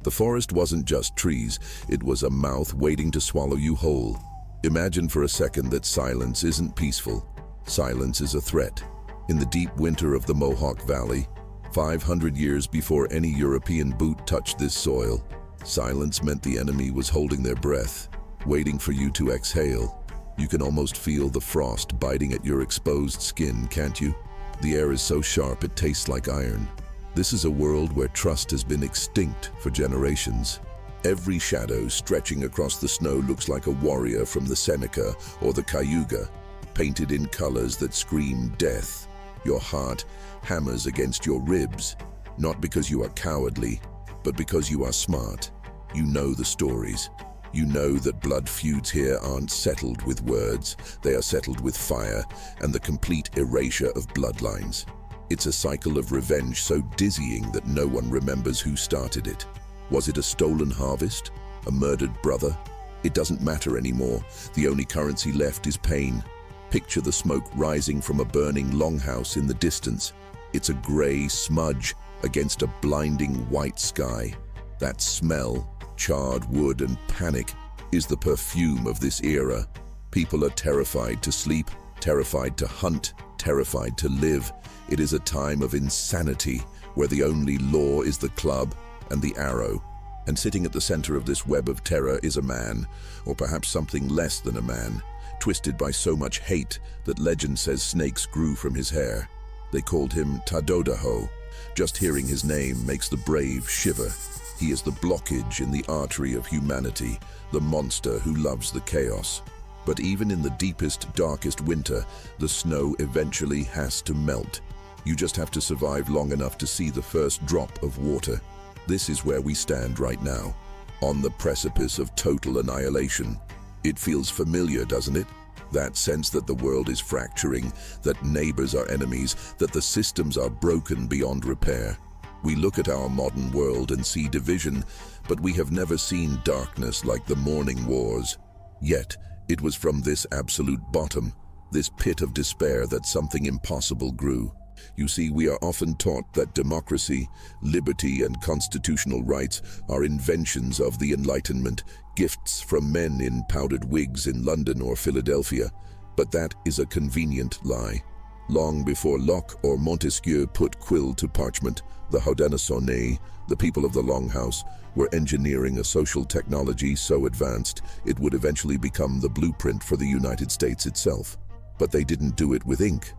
The forest wasn't just trees, it was a mouth waiting to swallow you whole. Imagine for a second that silence isn't peaceful. Silence is a threat. In the deep winter of the Mohawk Valley, 500 years before any European boot touched this soil, silence meant the enemy was holding their breath, waiting for you to exhale. You can almost feel the frost biting at your exposed skin, can't you? The air is so sharp it tastes like iron. This is a world where trust has been extinct for generations. Every shadow stretching across the snow looks like a warrior from the Seneca or the Cayuga, painted in colors that scream death. Your heart hammers against your ribs, not because you are cowardly, but because you are smart. You know the stories. You know that blood feuds here aren't settled with words, they are settled with fire and the complete erasure of bloodlines. It's a cycle of revenge so dizzying that no one remembers who started it. Was it a stolen harvest? A murdered brother? It doesn't matter anymore. The only currency left is pain. Picture the smoke rising from a burning longhouse in the distance. It's a gray smudge against a blinding white sky. That smell, charred wood and panic, is the perfume of this era. People are terrified to sleep, terrified to hunt, terrified to live. It is a time of insanity where the only law is the club and the arrow. And sitting at the center of this web of terror is a man, or perhaps something less than a man, twisted by so much hate that legend says snakes grew from his hair. They called him Haudenosaunee. Just hearing his name makes the brave shiver. He is the blockage in the artery of humanity, the monster who loves the chaos. But even in the deepest, darkest winter, the snow eventually has to melt. You just have to survive long enough to see the first drop of water. This is where we stand right now, on the precipice of total annihilation. It feels familiar, doesn't it? That sense that the world is fracturing, that neighbors are enemies, that the systems are broken beyond repair. We look at our modern world and see division, but we have never seen darkness like the morning wars. Yet, it was from this absolute bottom, this pit of despair, that something impossible grew. You see, we are often taught that democracy, liberty, and constitutional rights are inventions of the Enlightenment, gifts from men in powdered wigs in London or Philadelphia. But that is a convenient lie. Long before Locke or Montesquieu put quill to parchment, the Haudenosaunee, the people of the Longhouse, were engineering a social technology so advanced it would eventually become the blueprint for the United States itself. But they didn't do it with ink.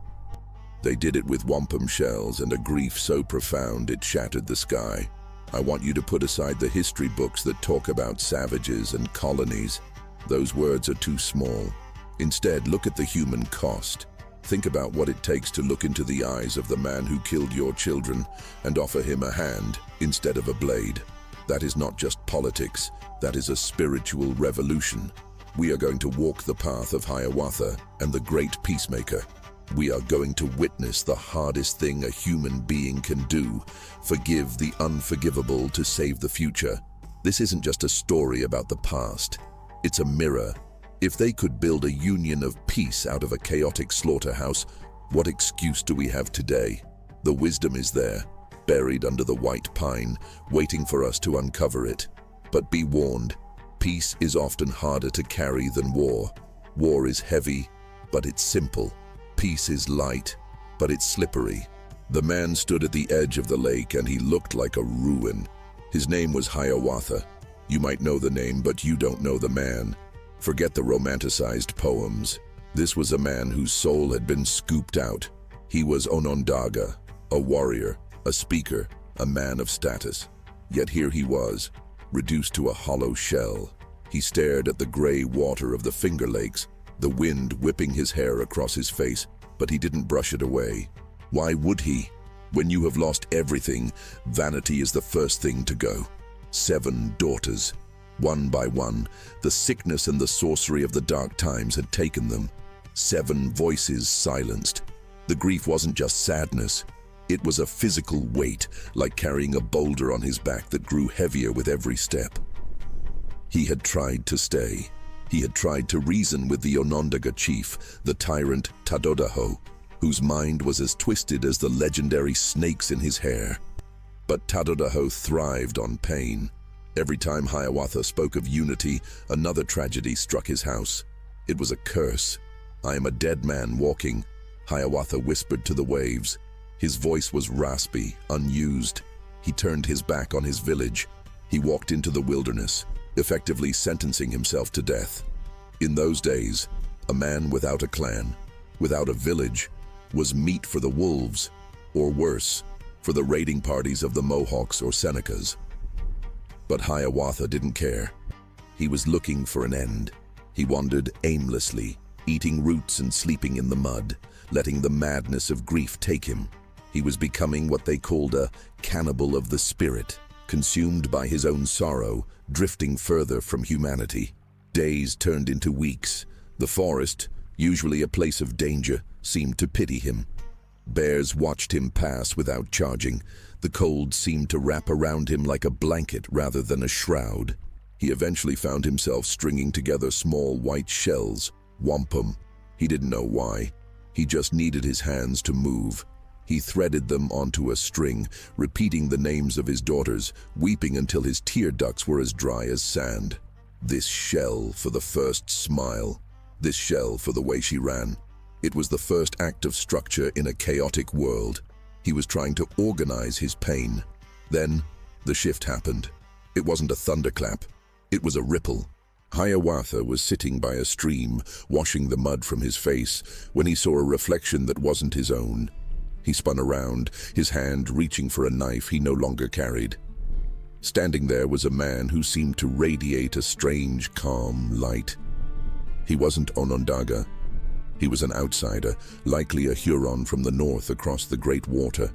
They did it with wampum shells and a grief so profound it shattered the sky. I want you to put aside the history books that talk about savages and colonies. Those words are too small. Instead, look at the human cost. Think about what it takes to look into the eyes of the man who killed your children and offer him a hand instead of a blade. That is not just politics, that is a spiritual revolution. We are going to walk the path of Hiawatha and the great Peacemaker. We are going to witness the hardest thing a human being can do, forgive the unforgivable to save the future. This isn't just a story about the past, it's a mirror. If they could build a union of peace out of a chaotic slaughterhouse, what excuse do we have today? The wisdom is there, buried under the white pine, waiting for us to uncover it. But be warned, peace is often harder to carry than war. War is heavy, but it's simple. Peace is light, but it's slippery. The man stood at the edge of the lake and he looked like a ruin. His name was Hiawatha. You might know the name, but you don't know the man. Forget the romanticized poems. This was a man whose soul had been scooped out. He was Onondaga, a warrior, a speaker, a man of status. Yet here he was, reduced to a hollow shell. He stared at the gray water of the Finger Lakes, the wind whipping his hair across his face, but he didn't brush it away. Why would he? When you have lost everything, vanity is the first thing to go. 7 daughters. One by one, the sickness and the sorcery of the dark times had taken them. 7 voices silenced. The grief wasn't just sadness. It was a physical weight, like carrying a boulder on his back that grew heavier with every step. He had tried to stay. He had tried to reason with the Onondaga chief, the tyrant Haudenosaunee, whose mind was as twisted as the legendary snakes in his hair. But Haudenosaunee thrived on pain. Every time Hiawatha spoke of unity, another tragedy struck his house. It was a curse. "I am a dead man walking," Hiawatha whispered to the waves. His voice was raspy, unused. He turned his back on his village. He walked into the wilderness, effectively sentencing himself to death. In those days, a man without a clan, without a village, was meat for the wolves, or worse, for the raiding parties of the Mohawks or Senecas. But Hiawatha didn't care. He was looking for an end. He wandered aimlessly, eating roots and sleeping in the mud, letting the madness of grief take him. He was becoming what they called a cannibal of the spirit, consumed by his own sorrow, drifting further from humanity. Days turned into weeks. The forest, usually a place of danger, seemed to pity him. Bears watched him pass without charging. The cold seemed to wrap around him like a blanket rather than a shroud. He eventually found himself stringing together small white shells, wampum. He didn't know why. He just needed his hands to move. He threaded them onto a string, repeating the names of his daughters, weeping until his tear ducts were as dry as sand. This shell for the first smile. This shell for the way she ran. It was the first act of structure in a chaotic world. He was trying to organize his pain. Then, the shift happened. It wasn't a thunderclap. It was a ripple. Hiawatha was sitting by a stream, washing the mud from his face, when he saw a reflection that wasn't his own. He spun around, his hand reaching for a knife he no longer carried. Standing there was a man who seemed to radiate a strange, calm light. He wasn't Onondaga. He was an outsider, likely a Huron from the north across the great water.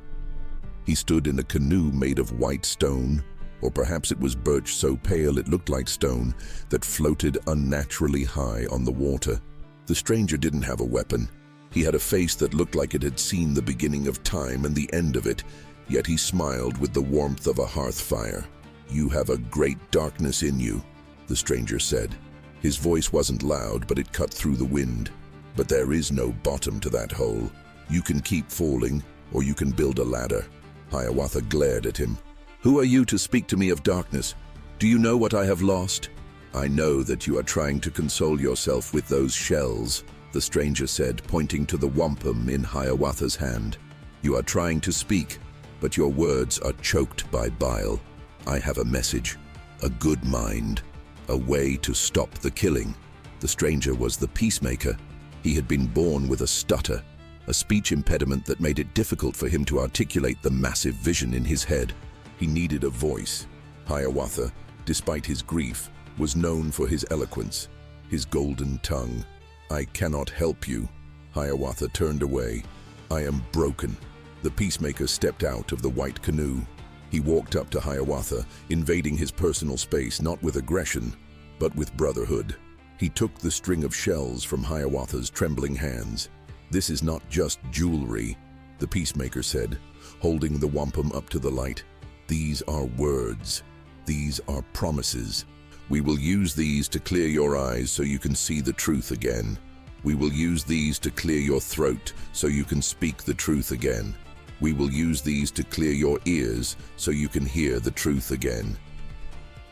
He stood in a canoe made of white stone, or perhaps it was birch so pale it looked like stone, that floated unnaturally high on the water. The stranger didn't have a weapon. He had a face that looked like it had seen the beginning of time and the end of it, yet he smiled with the warmth of a hearth fire. "You have a great darkness in you," the stranger said. His voice wasn't loud, but it cut through the wind. "But there is no bottom to that hole. You can keep falling, or you can build a ladder." Hiawatha glared at him. "Who are you to speak to me of darkness? Do you know what I have lost?" "I know that you are trying to console yourself with those shells," the stranger said, pointing to the wampum in Hiawatha's hand. "You are trying to speak, but your words are choked by bile. I have a message, a good mind, a way to stop the killing." The stranger was the Peacemaker. He had been born with a stutter, a speech impediment that made it difficult for him to articulate the massive vision in his head. He needed a voice. Hiawatha, despite his grief, was known for his eloquence, his golden tongue. "I cannot help you." Hiawatha turned away. "I am broken." The Peacemaker stepped out of the white canoe. He walked up to Hiawatha, invading his personal space not with aggression, but with brotherhood. He took the string of shells from Hiawatha's trembling hands. "This is not just jewelry," the Peacemaker said, holding the wampum up to the light. "These are words. These are promises. We will use these to clear your eyes so you can see the truth again. We will use these to clear your throat so you can speak the truth again. We will use these to clear your ears so you can hear the truth again."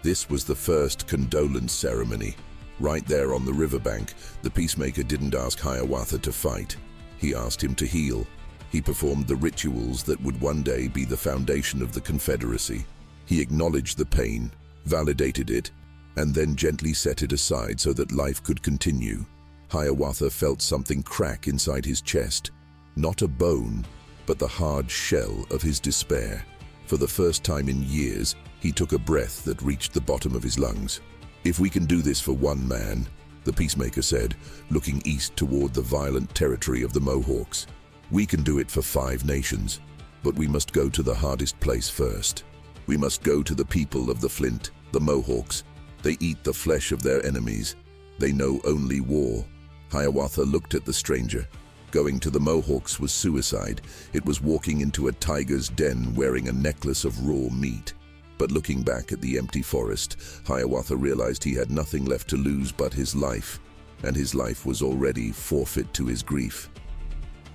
This was the first condolence ceremony. Right there on the riverbank, the Peacemaker didn't ask Hiawatha to fight. He asked him to heal. He performed the rituals that would one day be the foundation of the Confederacy. He acknowledged the pain, validated it, and then gently set it aside so that life could continue. Hiawatha felt something crack inside his chest. Not a bone, but the hard shell of his despair. For the first time in years, he took a breath that reached the bottom of his lungs. "If we can do this for one man," the Peacemaker said, looking east toward the violent territory of the Mohawks, "we can do it for 5 nations. But we must go to the hardest place first. We must go to the people of the Flint, the Mohawks. They eat the flesh of their enemies. They know only war." Hiawatha looked at the stranger. Going to the Mohawks was suicide. It was walking into a tiger's den wearing a necklace of raw meat. But looking back at the empty forest, Hiawatha realized he had nothing left to lose but his life, and his life was already forfeit to his grief.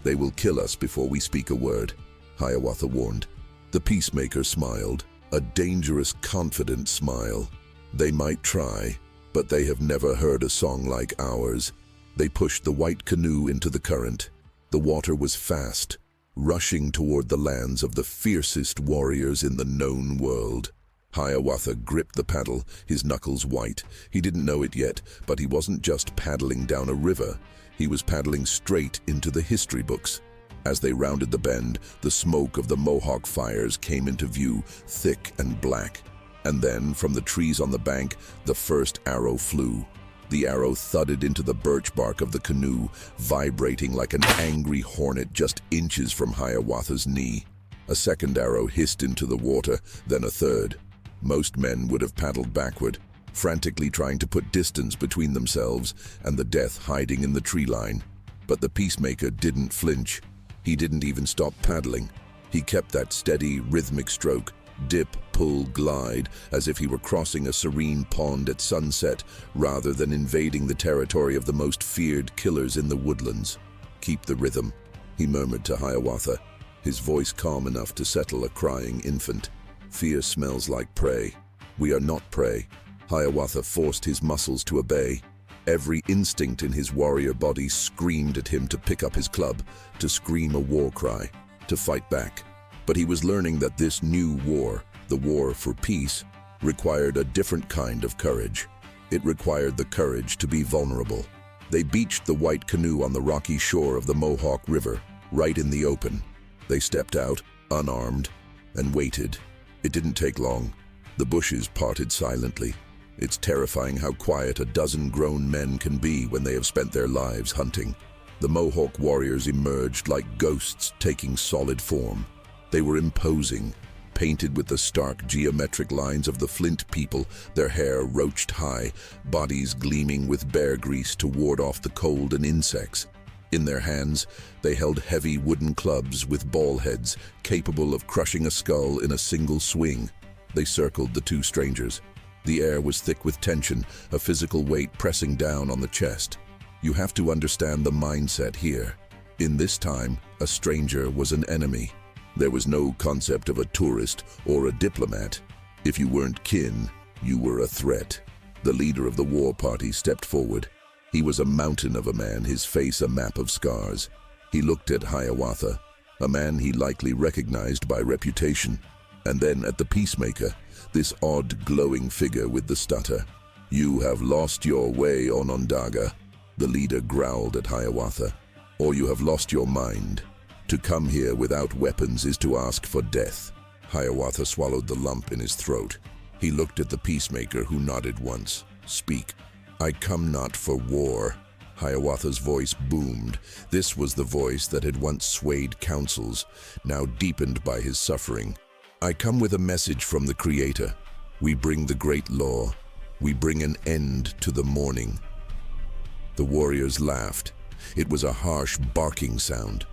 "They will kill us before we speak a word," Hiawatha warned. The Peacemaker smiled. A dangerous, confident smile. They might try, but they have never heard a song like ours. They pushed the white canoe into the current. The water was fast, rushing toward the lands of the fiercest warriors in the known world. Hiawatha gripped the paddle, his knuckles white. He didn't know it yet, but he wasn't just paddling down a river. He was paddling straight into the history books. As they rounded the bend, the smoke of the Mohawk fires came into view, thick and black. And then, from the trees on the bank, the first arrow flew. The arrow thudded into the birch bark of the canoe, vibrating like an angry hornet just inches from Hiawatha's knee. A second arrow hissed into the water, then a third. Most men would have paddled backward, frantically trying to put distance between themselves and the death hiding in the tree line. But the Peacemaker didn't flinch. He didn't even stop paddling. He kept that steady, rhythmic stroke, dip, pull, glide, as if he were crossing a serene pond at sunset rather than invading the territory of the most feared killers in the woodlands. "Keep the rhythm," he murmured to Hiawatha, his voice calm enough to settle a crying infant. "Fear smells like prey. We are not prey." Hiawatha forced his muscles to obey. Every instinct in his warrior body screamed at him to pick up his club, to scream a war cry, to fight back. But he was learning that this new war, the war for peace, required a different kind of courage. It required the courage to be vulnerable. They beached the white canoe on the rocky shore of the Mohawk River, right in the open. They stepped out, unarmed, and waited. It didn't take long. The bushes parted silently. It's terrifying how quiet a dozen grown men can be when they have spent their lives hunting. The Mohawk warriors emerged like ghosts taking solid form. They were imposing, painted with the stark geometric lines of the Flint people, their hair roached high, bodies gleaming with bear grease to ward off the cold and insects. In their hands, they held heavy wooden clubs with ball heads, capable of crushing a skull in a single swing. They circled the two strangers. The air was thick with tension, a physical weight pressing down on the chest. You have to understand the mindset here. In this time, a stranger was an enemy. There was no concept of a tourist or a diplomat. If you weren't kin, you were a threat. The leader of the war party stepped forward. He was a mountain of a man, his face a map of scars. He looked at Hiawatha, a man he likely recognized by reputation, and then at the Peacemaker, this odd glowing figure with the stutter. "You have lost your way, Onondaga," the leader growled at Hiawatha, "or you have lost your mind. To come here without weapons is to ask for death." Hiawatha swallowed the lump in his throat. He looked at the Peacemaker, who nodded once. "Speak." "I come not for war." Hiawatha's voice boomed. This was the voice that had once swayed councils, now deepened by his suffering. "I come with a message from the Creator. We bring the great law. We bring an end to the mourning." The warriors laughed. It was a harsh barking sound.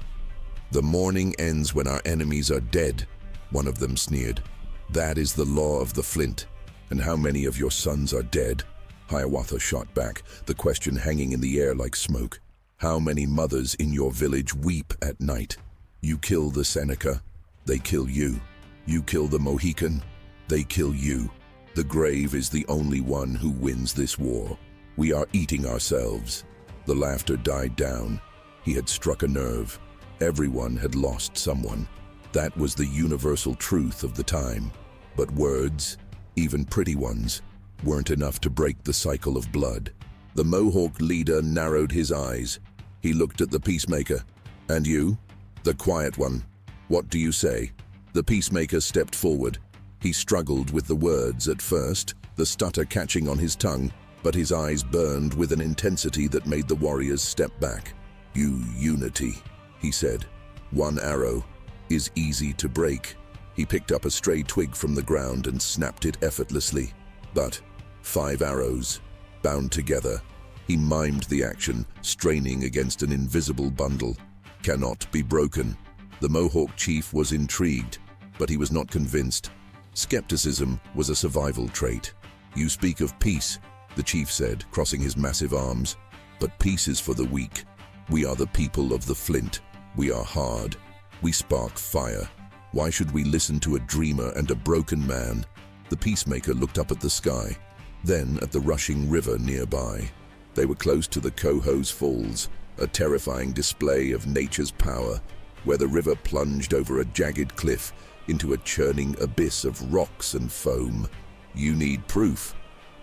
"The mourning ends when our enemies are dead," one of them sneered. "That is the law of the Flint. And how many of your sons are dead?" Hiawatha shot back, the question hanging in the air like smoke. "How many mothers in your village weep at night? You kill the Seneca, they kill you. You kill the Mohican, they kill you. The grave is the only one who wins this war. We are eating ourselves." The laughter died down. He had struck a nerve. Everyone had lost someone. That was the universal truth of the time. But words, even pretty ones, weren't enough to break the cycle of blood. The Mohawk leader narrowed his eyes. He looked at the Peacemaker. "And you? The quiet one. What do you say?" The Peacemaker stepped forward. He struggled with the words at first, the stutter catching on his tongue, but his eyes burned with an intensity that made the warriors step back. Unity," he said. "One arrow is easy to break." He picked up a stray twig from the ground and snapped it effortlessly. But 5 arrows, bound together, he mimed the action, straining against an invisible bundle, cannot be broken. The Mohawk chief was intrigued, but he was not convinced. Skepticism was a survival trait. "You speak of peace," the chief said, crossing his massive arms. "But peace is for the weak. We are the people of the Flint. We are hard. We spark fire. Why should we listen to a dreamer and a broken man? The Peacemaker looked up at the sky, then at the rushing river nearby. They were close to the Cohoes Falls, a terrifying display of nature's power, where the river plunged over a jagged cliff into a churning abyss of rocks and foam. "You need proof,"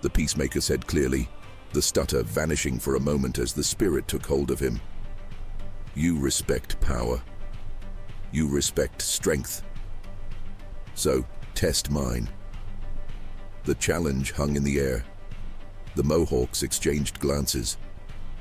the Peacemaker said clearly, the stutter vanishing for a moment as the spirit took hold of him. "You respect power. You respect strength. So, test mine." The challenge hung in the air. The Mohawks exchanged glances.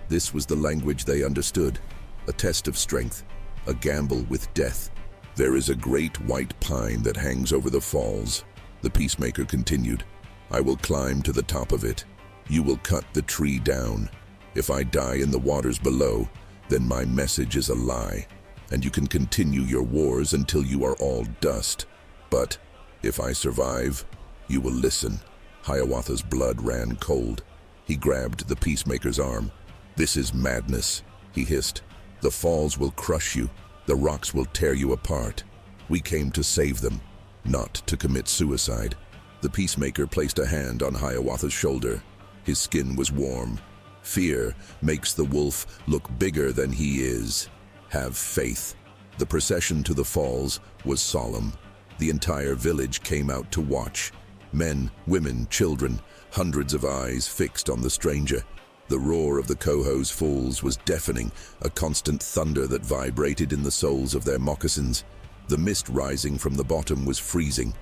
This was the language they understood, a test of strength, a gamble with death. "There is a great white pine that hangs over the falls," the Peacemaker continued. "I will climb to the top of it. You will cut the tree down. If I die in the waters below, then my message is a lie, and you can continue your wars until you are all dust. But if I survive, you will listen." Hiawatha's blood ran cold. He grabbed the Peacemaker's arm. "This is madness," he hissed. "The falls will crush you. The rocks will tear you apart. We came to save them, not to commit suicide." The Peacemaker placed a hand on Hiawatha's shoulder. His skin was warm. "Fear makes the wolf look bigger than he is. Have faith." The procession to the falls was solemn. The entire village came out to watch. Men, women, children, hundreds of eyes fixed on the stranger. The roar of the Cohoes Falls was deafening, a constant thunder that vibrated in the soles of their moccasins. The mist rising from the bottom was freezing.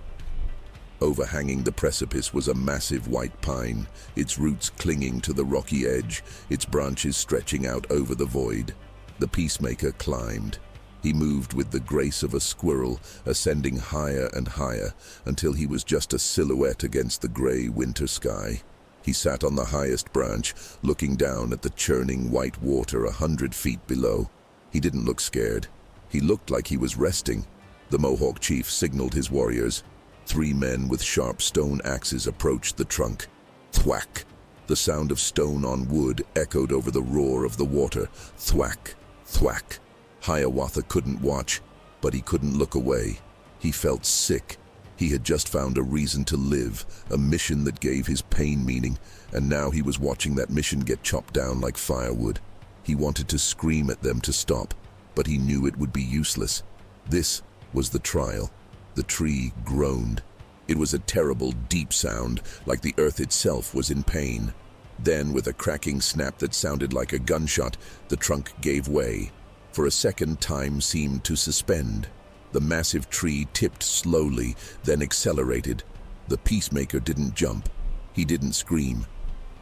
Overhanging the precipice was a massive white pine, its roots clinging to the rocky edge, its branches stretching out over the void. The Peacemaker climbed. He moved with the grace of a squirrel, ascending higher and higher until he was just a silhouette against the gray winter sky. He sat on the highest branch, looking down at the churning white water 100 feet below. He didn't look scared. He looked like he was resting. The Mohawk chief signaled his warriors. 3 men with sharp stone axes approached the trunk. Thwack! The sound of stone on wood echoed over the roar of the water. Thwack! Thwack! Hiawatha couldn't watch, but he couldn't look away. He felt sick. He had just found a reason to live, a mission that gave his pain meaning, and now he was watching that mission get chopped down like firewood. He wanted to scream at them to stop, but he knew it would be useless. This was the trial. The tree groaned. It was a terrible, deep sound, like the earth itself was in pain. Then, with a cracking snap that sounded like a gunshot, the trunk gave way. For a second, time seemed to suspend. The massive tree tipped slowly, then accelerated. The Peacemaker didn't jump. He didn't scream.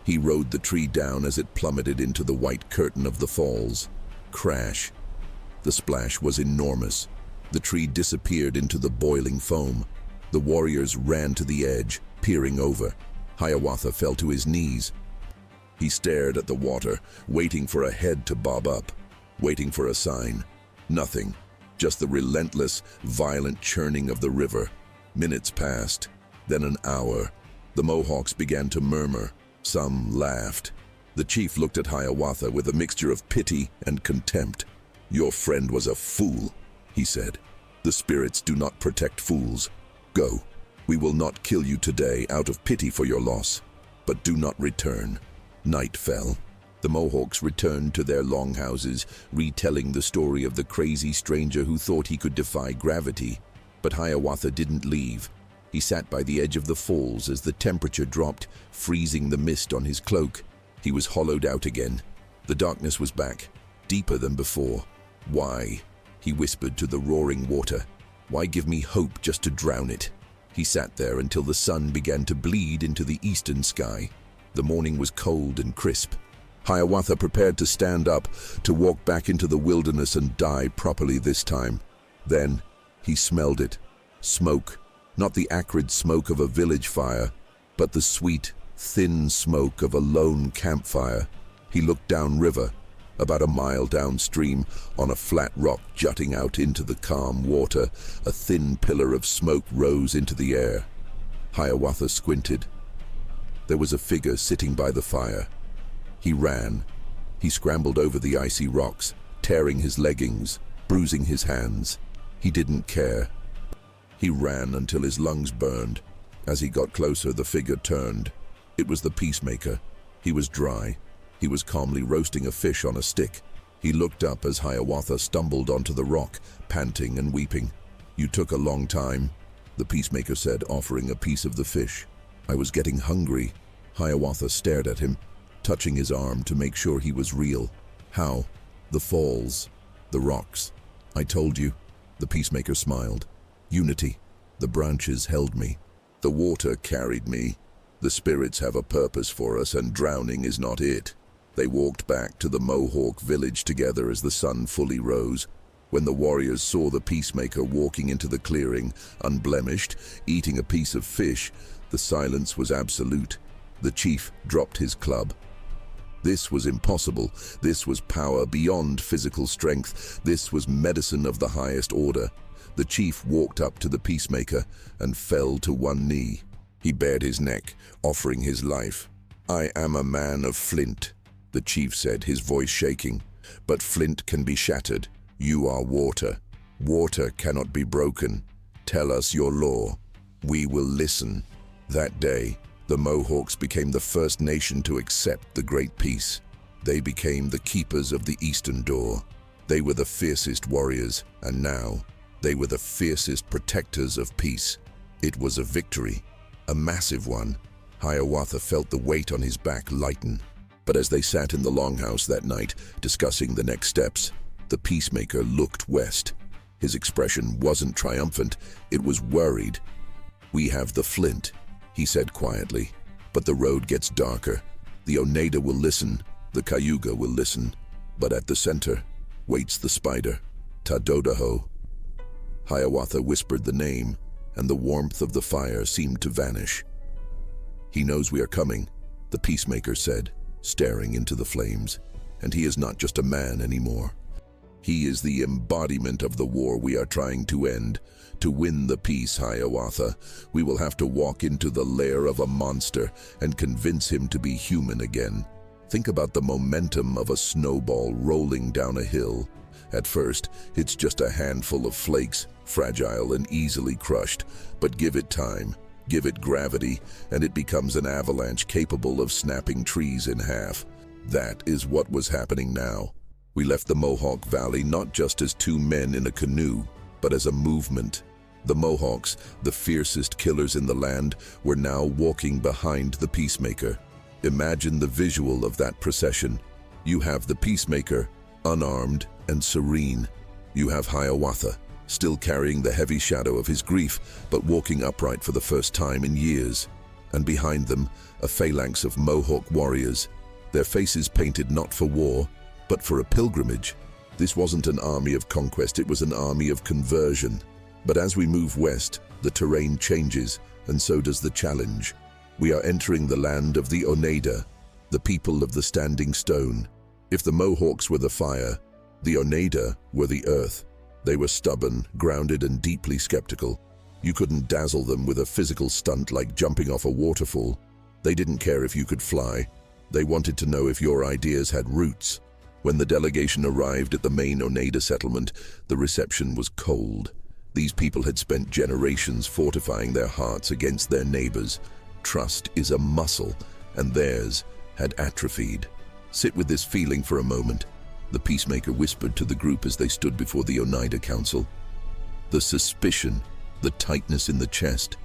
He rode the tree down as it plummeted into the white curtain of the falls. Crash. The splash was enormous. The tree disappeared into the boiling foam. The warriors ran to the edge, peering over. Hiawatha fell to his knees. He stared at the water, waiting for a head to bob up, waiting for a sign. Nothing. Just the relentless, violent churning of the river. Minutes passed, then an hour. The Mohawks began to murmur. Some laughed. The chief looked at Hiawatha with a mixture of pity and contempt. "Your friend was a fool," he said. "The spirits do not protect fools. Go. We will not kill you today out of pity for your loss, but do not return." Night fell. The Mohawks returned to their longhouses, retelling the story of the crazy stranger who thought he could defy gravity. But Hiawatha didn't leave. He sat by the edge of the falls as the temperature dropped, freezing the mist on his cloak. He was hollowed out again. The darkness was back, deeper than before. "Why?" he whispered to the roaring water. "Why give me hope just to drown it?" He sat there until the sun began to bleed into the eastern sky. The morning was cold and crisp. Hiawatha prepared to stand up, to walk back into the wilderness and die properly this time. Then he smelled it. Smoke. Not the acrid smoke of a village fire, but the sweet, thin smoke of a lone campfire. He looked downriver, about a mile downstream, on a flat rock jutting out into the calm water. A thin pillar of smoke rose into the air. Hiawatha squinted. There was a figure sitting by the fire. He ran. He scrambled over the icy rocks, tearing his leggings, bruising his hands. He didn't care. He ran until his lungs burned. As he got closer, the figure turned. It was the Peacemaker. He was dry. He was calmly roasting a fish on a stick. He looked up as Hiawatha stumbled onto the rock, panting and weeping. "You took a long time," the Peacemaker said, offering a piece of the fish. "I was getting hungry." Hiawatha stared at him, touching his arm to make sure he was real. "How?" "The falls. The rocks. I told you." The Peacemaker smiled. "Unity. The branches held me. The water carried me. The spirits have a purpose for us, and drowning is not it." They walked back to the Mohawk village together as the sun fully rose. When the warriors saw the Peacemaker walking into the clearing, unblemished, eating a piece of fish, the silence was absolute. The chief dropped his club. This was impossible. This was power beyond physical strength. This was medicine of the highest order. The chief walked up to the Peacemaker and fell to one knee. He bared his neck, offering his life. "I am a man of flint," the chief said, his voice shaking. "But flint can be shattered. You are water. Water cannot be broken. Tell us your law. We will listen." That day, the Mohawks became the first nation to accept the Great Peace. They became the keepers of the Eastern Door. They were the fiercest warriors, and now they were the fiercest protectors of peace. It was a victory, a massive one. Hiawatha felt the weight on his back lighten. But as they sat in the longhouse that night, discussing the next steps, the Peacemaker looked west. His expression wasn't triumphant, it was worried. "We have the flint," he said quietly, "but the road gets darker. The Oneida will listen, the Cayuga will listen, but at the center waits the spider, Haudenosaunee." Hiawatha whispered the name, and the warmth of the fire seemed to vanish. "He knows we are coming," the Peacemaker said, staring into the flames. "And he is not just a man anymore. He is the embodiment of the war we are trying to end. To win the peace, Hiawatha, we will have to walk into the lair of a monster and convince him to be human again. Think about the momentum of a snowball rolling down a hill. At first, it's just a handful of flakes, fragile and easily crushed. But give it time, give it gravity, and it becomes an avalanche capable of snapping trees in half. That is what was happening now. We left the Mohawk Valley not just as two men in a canoe, but as a movement. The Mohawks, the fiercest killers in the land, were now walking behind the Peacemaker. Imagine the visual of that procession. You have the Peacemaker, unarmed and serene. You have Hiawatha, still carrying the heavy shadow of his grief, but walking upright for the first time in years. And behind them, a phalanx of Mohawk warriors, their faces painted not for war, but for a pilgrimage. This wasn't an army of conquest, it was an army of conversion. But as we move west, the terrain changes, and so does the challenge. We are entering the land of the Oneida, the people of the Standing Stone. If the Mohawks were the fire, the Oneida were the earth. They were stubborn, grounded, and deeply skeptical. You couldn't dazzle them with a physical stunt like jumping off a waterfall. They didn't care if you could fly. They wanted to know if your ideas had roots. When the delegation arrived at the main Oneida settlement, the reception was cold. These people had spent generations fortifying their hearts against their neighbors. Trust is a muscle, and theirs had atrophied. "Sit with this feeling for a moment," the Peacemaker whispered to the group as they stood before the Oneida Council. "The suspicion, the tightness in the chest,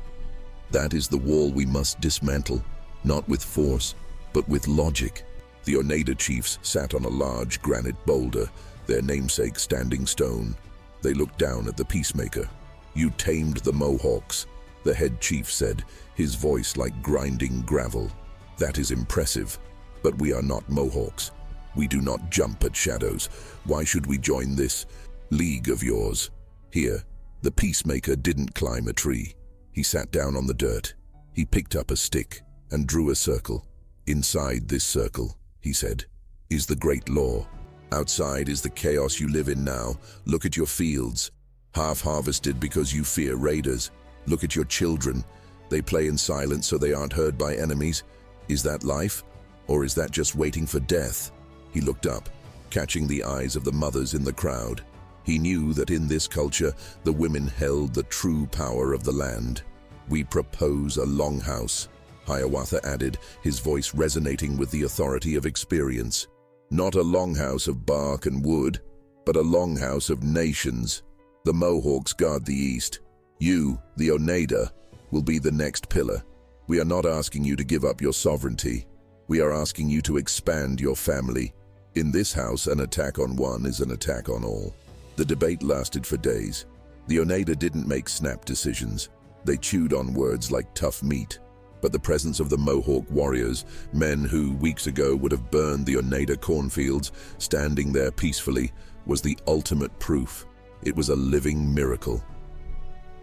that is the wall we must dismantle, not with force, but with logic." The Oneida chiefs sat on a large granite boulder, their namesake Standing Stone. They looked down at the Peacemaker. "You tamed the Mohawks," the head chief said, his voice like grinding gravel. "That is impressive, but we are not Mohawks. We do not jump at shadows. Why should we join this league of yours?" Here, the Peacemaker didn't climb a tree. He sat down on the dirt. He picked up a stick and drew a circle. "Inside this circle," he said, "is the great law. Outside is the chaos you live in now. Look at your fields, half-harvested because you fear raiders. Look at your children. They play in silence so they aren't heard by enemies. Is that life? Or is that just waiting for death?" He looked up, catching the eyes of the mothers in the crowd. He knew that in this culture, the women held the true power of the land. "We propose a longhouse," Hiawatha added, his voice resonating with the authority of experience. "Not a longhouse of bark and wood, but a longhouse of nations. The Mohawks guard the east. You, the Oneida, will be the next pillar. We are not asking you to give up your sovereignty. We are asking you to expand your family. In this house, an attack on one is an attack on all." The debate lasted for days. The Oneida didn't make snap decisions. They chewed on words like tough meat. But the presence of the Mohawk warriors, men who weeks ago would have burned the Oneida cornfields, standing there peacefully, was the ultimate proof. It was a living miracle.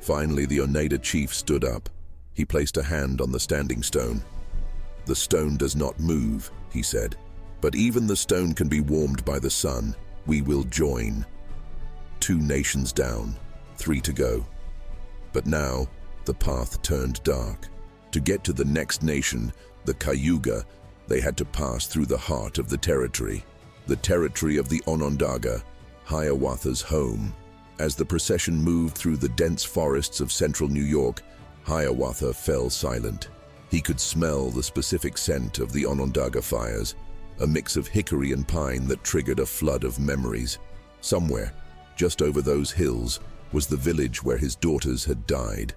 Finally, the Oneida chief stood up. He placed a hand on the standing stone. "The stone does not move," he said, "but even the stone can be warmed by the sun. We will join." 2 nations down, 3 to go. But now, the path turned dark. To get to the next nation, the Cayuga, they had to pass through the heart of the territory of the Onondaga, Hiawatha's home. As the procession moved through the dense forests of central New York, Hiawatha fell silent. He could smell the specific scent of the Onondaga fires, a mix of hickory and pine that triggered a flood of memories. Somewhere, just over those hills, was the village where his daughters had died.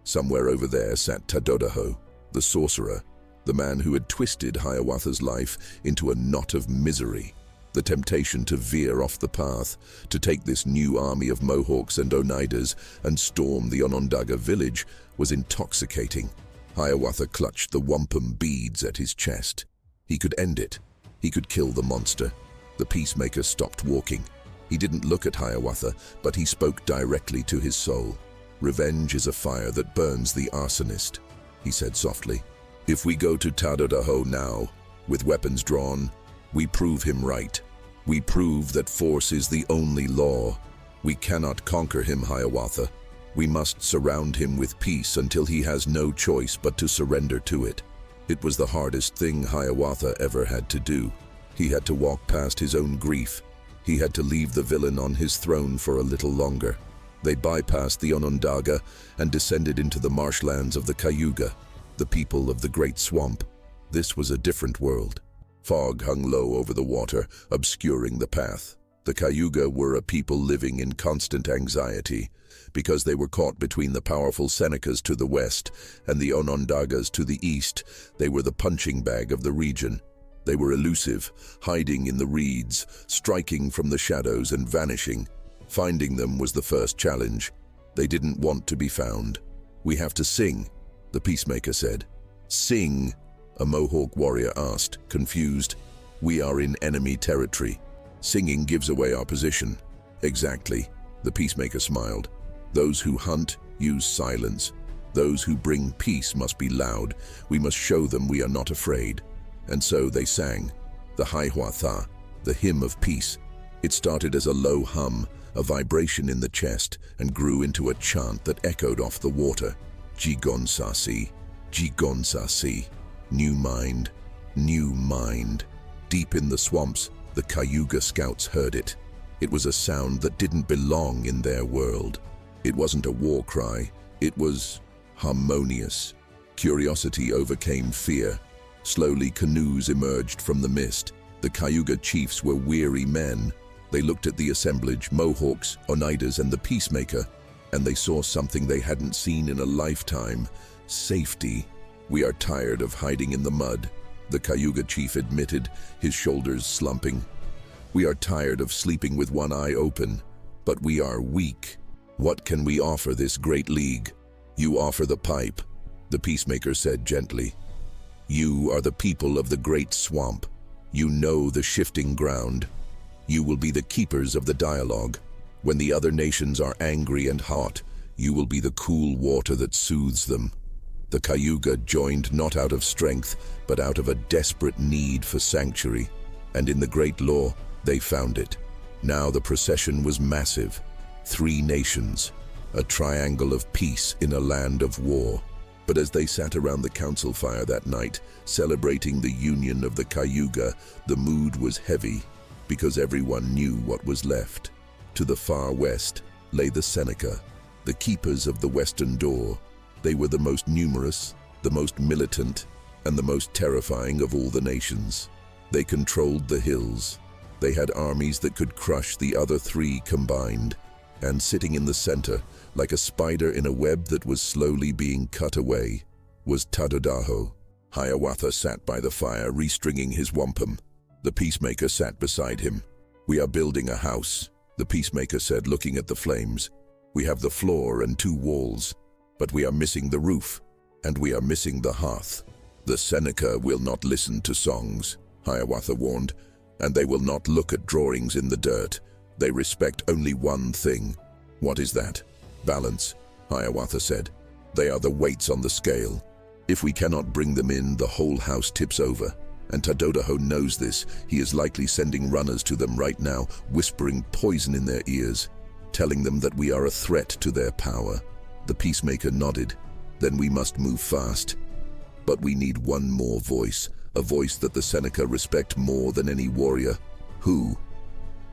Somewhere over there sat Haudenosaunee, the sorcerer, the man who had twisted Hiawatha's life into a knot of misery. The temptation to veer off the path, to take this new army of Mohawks and Oneidas and storm the Onondaga village, was intoxicating. Hiawatha clutched the wampum beads at his chest. He could end it. He could kill the monster. The Peacemaker stopped walking. He didn't look at Hiawatha, but he spoke directly to his soul. "Revenge is a fire that burns the arsonist," he said softly. "If we go to Haudenosaunee now, with weapons drawn, we prove him right. We prove that force is the only law. We cannot conquer him, Hiawatha. We must surround him with peace until he has no choice but to surrender to it." It was the hardest thing Hiawatha ever had to do. He had to walk past his own grief. He had to leave the villain on his throne for a little longer. They bypassed the Onondaga and descended into the marshlands of the Cayuga, the people of the Great Swamp. This was a different world. Fog hung low over the water, obscuring the path. The Cayuga were a people living in constant anxiety, because they were caught between the powerful Senecas to the west and the Onondagas to the east. They were the punching bag of the region. They were elusive, hiding in the reeds, striking from the shadows and vanishing. Finding them was the first challenge. They didn't want to be found. "We have to sing," the Peacemaker said. "Sing?" a Mohawk warrior asked, confused. "We are in enemy territory. Singing gives away our position." "Exactly," the Peacemaker smiled. "Those who hunt use silence. Those who bring peace must be loud. We must show them we are not afraid." And so they sang, the Hiawatha, the hymn of peace. It started as a low hum, a vibration in the chest, and grew into a chant that echoed off the water. Jigonsasi, Jigonsasi, new mind, new mind. Deep in the swamps, the Cayuga scouts heard it. It was a sound that didn't belong in their world. It wasn't a war cry, it was harmonious. Curiosity overcame fear. Slowly, canoes emerged from the mist. The Cayuga chiefs were weary men. They looked at the assemblage, Mohawks, Oneidas, and the Peacemaker, and they saw something they hadn't seen in a lifetime: safety. "We are tired of hiding in the mud," the Cayuga chief admitted, his shoulders slumping. "We are tired of sleeping with one eye open, but we are weak. What can we offer this great league?" "You offer the pipe," the Peacemaker said gently. "You are the people of the Great Swamp. You know the shifting ground. You will be the keepers of the dialogue. When the other nations are angry and hot, you will be the cool water that soothes them." The Cayuga joined not out of strength, but out of a desperate need for sanctuary, and in the great law, they found it. Now the procession was massive. 3 nations, a triangle of peace in a land of war. But as they sat around the council fire that night, celebrating the union of the Cayuga, the mood was heavy, because everyone knew what was left. To the far west lay the Seneca, the keepers of the western door. They were the most numerous, the most militant, and the most terrifying of all the nations. They controlled the hills. They had armies that could crush the other three combined. And sitting in the center, like a spider in a web that was slowly being cut away, was Haudenosaunee. Hiawatha sat by the fire, restringing his wampum. The Peacemaker sat beside him. "We are building a house," the Peacemaker said, looking at the flames. "We have the floor and 2 walls, but we are missing the roof, and we are missing the hearth." "The Seneca will not listen to songs," Hiawatha warned, "and they will not look at drawings in the dirt. They respect only one thing." "What is that?" "Balance," Hiawatha said. "They are the weights on the scale. If we cannot bring them in, the whole house tips over. And Haudenosaunee knows this. He is likely sending runners to them right now, whispering poison in their ears, telling them that we are a threat to their power." The Peacemaker nodded. "Then we must move fast. But we need one more voice, a voice that the Seneca respect more than any warrior." "Who?"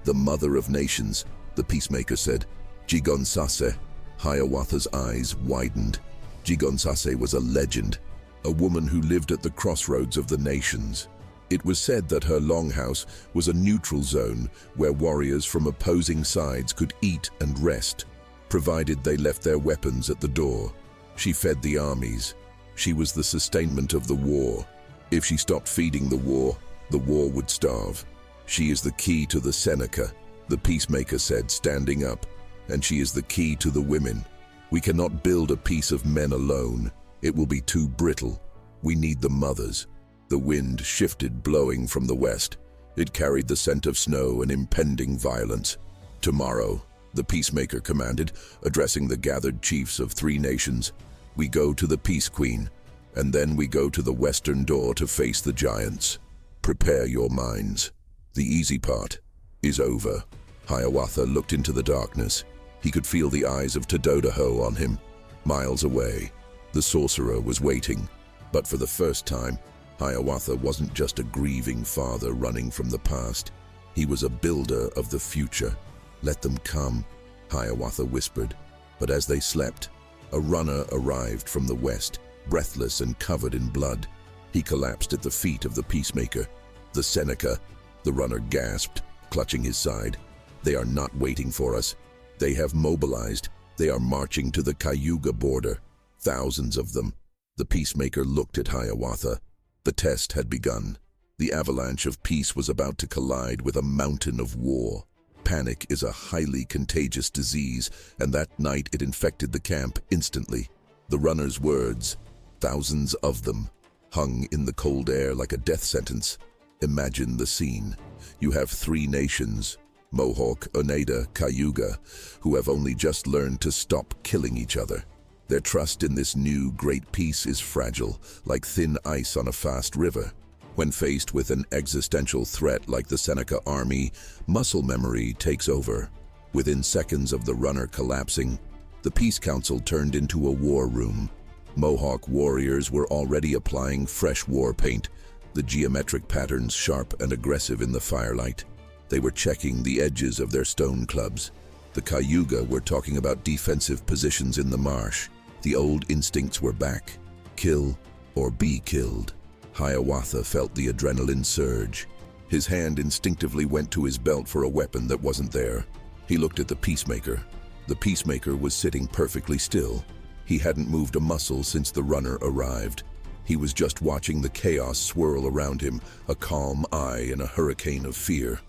"The Mother of Nations," the Peacemaker said. "Haudenosaunee." Hiawatha's eyes widened. Haudenosaunee was a legend, a woman who lived at the crossroads of the nations. It was said that her longhouse was a neutral zone where warriors from opposing sides could eat and rest, provided they left their weapons at the door. She fed the armies. She was the sustainment of the war. If she stopped feeding the war would starve. "She is the key to the Seneca," the Peacemaker said, standing up. "And she is the key to the women. We cannot build a peace of men alone. It will be too brittle. We need the mothers." The wind shifted, blowing from the west. It carried the scent of snow and impending violence. "Tomorrow," the Peacemaker commanded, addressing the gathered chiefs of 3 nations, "we go to the Peace Queen, and then we go to the western door to face the giants. Prepare your minds. The easy part is over." Hiawatha looked into the darkness. He could feel the eyes of Haudenosaunee on him. Miles away, the sorcerer was waiting. But for the first time, Hiawatha wasn't just a grieving father running from the past. He was a builder of the future. "Let them come," Hiawatha whispered. But as they slept, a runner arrived from the west, breathless and covered in blood. He collapsed at the feet of the Peacemaker. "The Seneca," the runner gasped, clutching his side. "They are not waiting for us. They have mobilized. They are marching to the Cayuga border. Thousands of them." The Peacemaker looked at Hiawatha. The test had begun. The avalanche of peace was about to collide with a mountain of war. Panic is a highly contagious disease, and that night it infected the camp instantly. The runner's words, thousands of them, hung in the cold air like a death sentence. Imagine the scene. You have 3 nations, Mohawk, Oneida, Cayuga, who have only just learned to stop killing each other. Their trust in this new great peace is fragile, like thin ice on a fast river. When faced with an existential threat like the Seneca army, muscle memory takes over. Within seconds of the runner collapsing, the Peace Council turned into a war room. Mohawk warriors were already applying fresh war paint, the geometric patterns sharp and aggressive in the firelight. They were checking the edges of their stone clubs. The Cayuga were talking about defensive positions in the marsh. The old instincts were back. Kill or be killed. Hiawatha felt the adrenaline surge. His hand instinctively went to his belt for a weapon that wasn't there. He looked at the Peacemaker. The Peacemaker was sitting perfectly still. He hadn't moved a muscle since the runner arrived. He was just watching the chaos swirl around him, a calm eye in a hurricane of fear.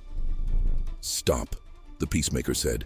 "Stop," the Peacemaker said.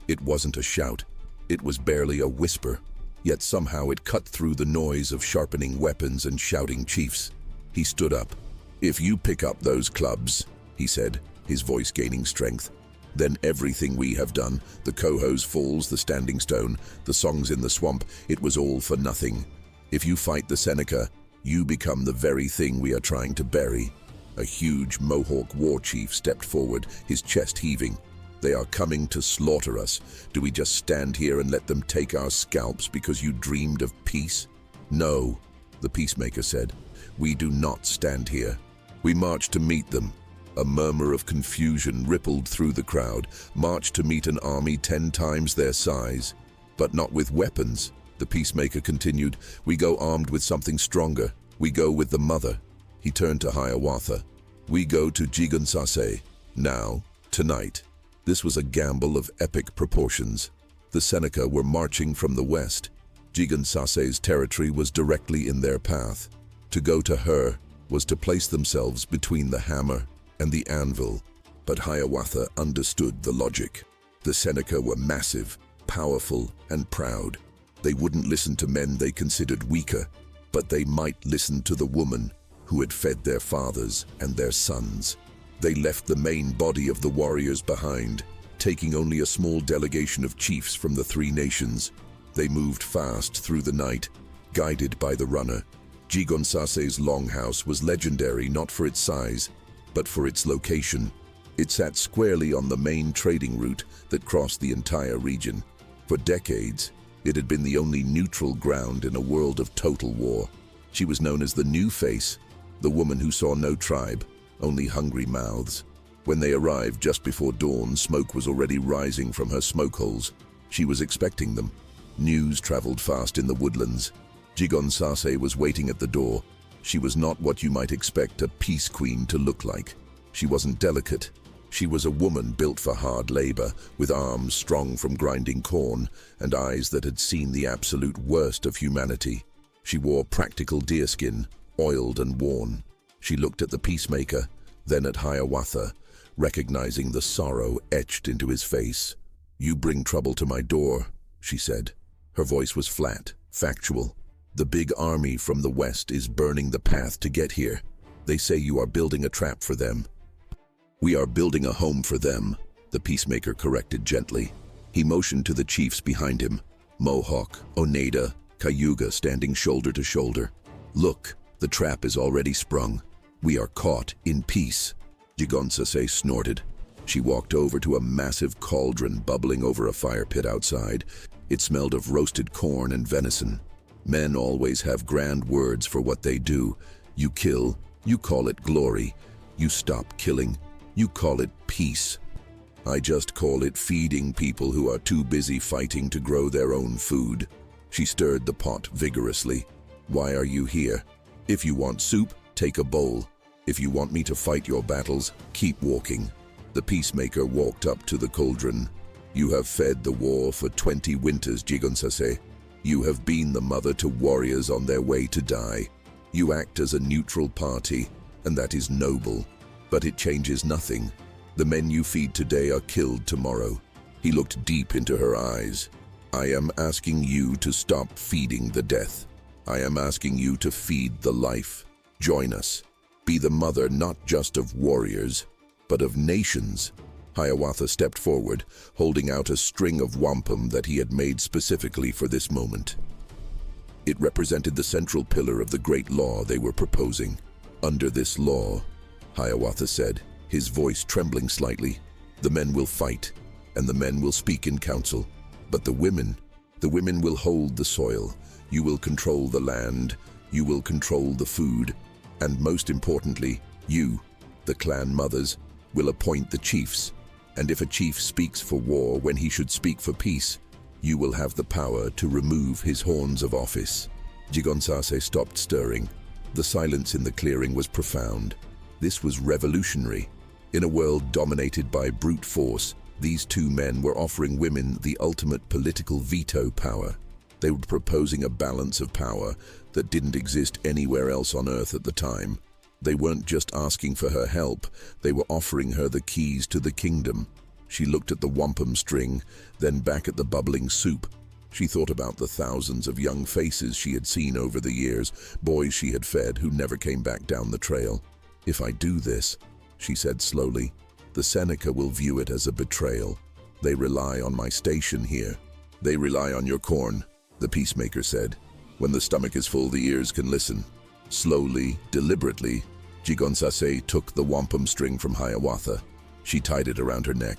It wasn't a shout. It was barely a whisper. Yet somehow it cut through the noise of sharpening weapons and shouting chiefs. He stood up. "If you pick up those clubs," he said, his voice gaining strength, "then everything we have done, the Cohoes Falls, the Standing Stone, the songs in the swamp, it was all for nothing. If you fight the Seneca, you become the very thing we are trying to bury." A huge Mohawk war chief stepped forward, his chest heaving. "They are coming to slaughter us. Do we just stand here and let them take our scalps because you dreamed of peace?" "No," the Peacemaker said. "We do not stand here. We march to meet them. A murmur of confusion rippled through the crowd, marched to meet an army 10 times their size. But not with weapons, the Peacemaker continued. We go armed with something stronger. We go with the mother. He turned to Hiawatha. We go to Haudenosaunee. Now, tonight. This was a gamble of epic proportions. The Seneca were marching from the west. Haudenosaunee territory was directly in their path. To go to her was to place themselves between the hammer and the anvil. But Hiawatha understood the logic. The Seneca were massive, powerful, and proud. They wouldn't listen to men they considered weaker, but they might listen to the woman who had fed their fathers and their sons. They left the main body of the warriors behind, taking only a small delegation of chiefs from the 3 nations. They moved fast through the night, guided by the runner. Haudenosaunee longhouse was legendary not for its size, but for its location. It sat squarely on the main trading route that crossed the entire region. For decades, it had been the only neutral ground in a world of total war. She was known as the New Face, the woman who saw no tribe, only hungry mouths. When they arrived just before dawn, smoke was already rising from her smoke holes. She was expecting them. News traveled fast in the woodlands. Haudenosaunee was waiting at the door. She was not what you might expect a peace queen to look like. She wasn't delicate. She was a woman built for hard labor, with arms strong from grinding corn and eyes that had seen the absolute worst of humanity. She wore practical deerskin, oiled and worn. She looked at the Peacemaker, then at Hiawatha, recognizing the sorrow etched into his face. You bring trouble to my door, she said. Her voice was flat, factual. The big army from the west is burning the path to get here. They say you are building a trap for them. We are building a home for them, the Peacemaker corrected gently. He motioned to the chiefs behind him, Mohawk, Oneida, Cayuga standing shoulder to shoulder. Look, the trap is already sprung. We are caught in peace. Haudenosaunee snorted. She walked over to a massive cauldron bubbling over a fire pit outside. It smelled of roasted corn and venison. Men always have grand words for what they do. You kill, you call it glory. You stop killing, you call it peace. I just call it feeding people who are too busy fighting to grow their own food. She stirred the pot vigorously. Why are you here? If you want soup, take a bowl. If you want me to fight your battles, keep walking. The Peacemaker walked up to the cauldron. You have fed the war for 20 winters, Haudenosaunee. You have been the mother to warriors on their way to die. You act as a neutral party, and that is noble. But it changes nothing. The men you feed today are killed tomorrow. He looked deep into her eyes. I am asking you to stop feeding the death. I am asking you to feed the life. Join us. Be the mother not just of warriors, but of nations. Hiawatha stepped forward, holding out a string of wampum that he had made specifically for this moment. It represented the central pillar of the great law they were proposing. Under this law, Hiawatha said, his voice trembling slightly, the men will fight, and the men will speak in council. But the women will hold the soil. You will control the land. You will control the food. And most importantly, you, the clan mothers, will appoint the chiefs. And if a chief speaks for war when he should speak for peace, you will have the power to remove his horns of office. Haudenosaunee stopped stirring. The silence in the clearing was profound. This was revolutionary. In a world dominated by brute force, these 2 men were offering women the ultimate political veto power. They were proposing a balance of power that didn't exist anywhere else on Earth at the time. They weren't just asking for her help, they were offering her the keys to the kingdom. She looked at the wampum string, then back at the bubbling soup. She thought about the thousands of young faces she had seen over the years, boys she had fed who never came back down the trail. If I do this, she said slowly, the Seneca will view it as a betrayal. They rely on my station here. They rely on your corn, the Peacemaker said. When the stomach is full, the ears can listen. Slowly, deliberately, Haudenosaunee took the wampum string from Hiawatha. She tied it around her neck.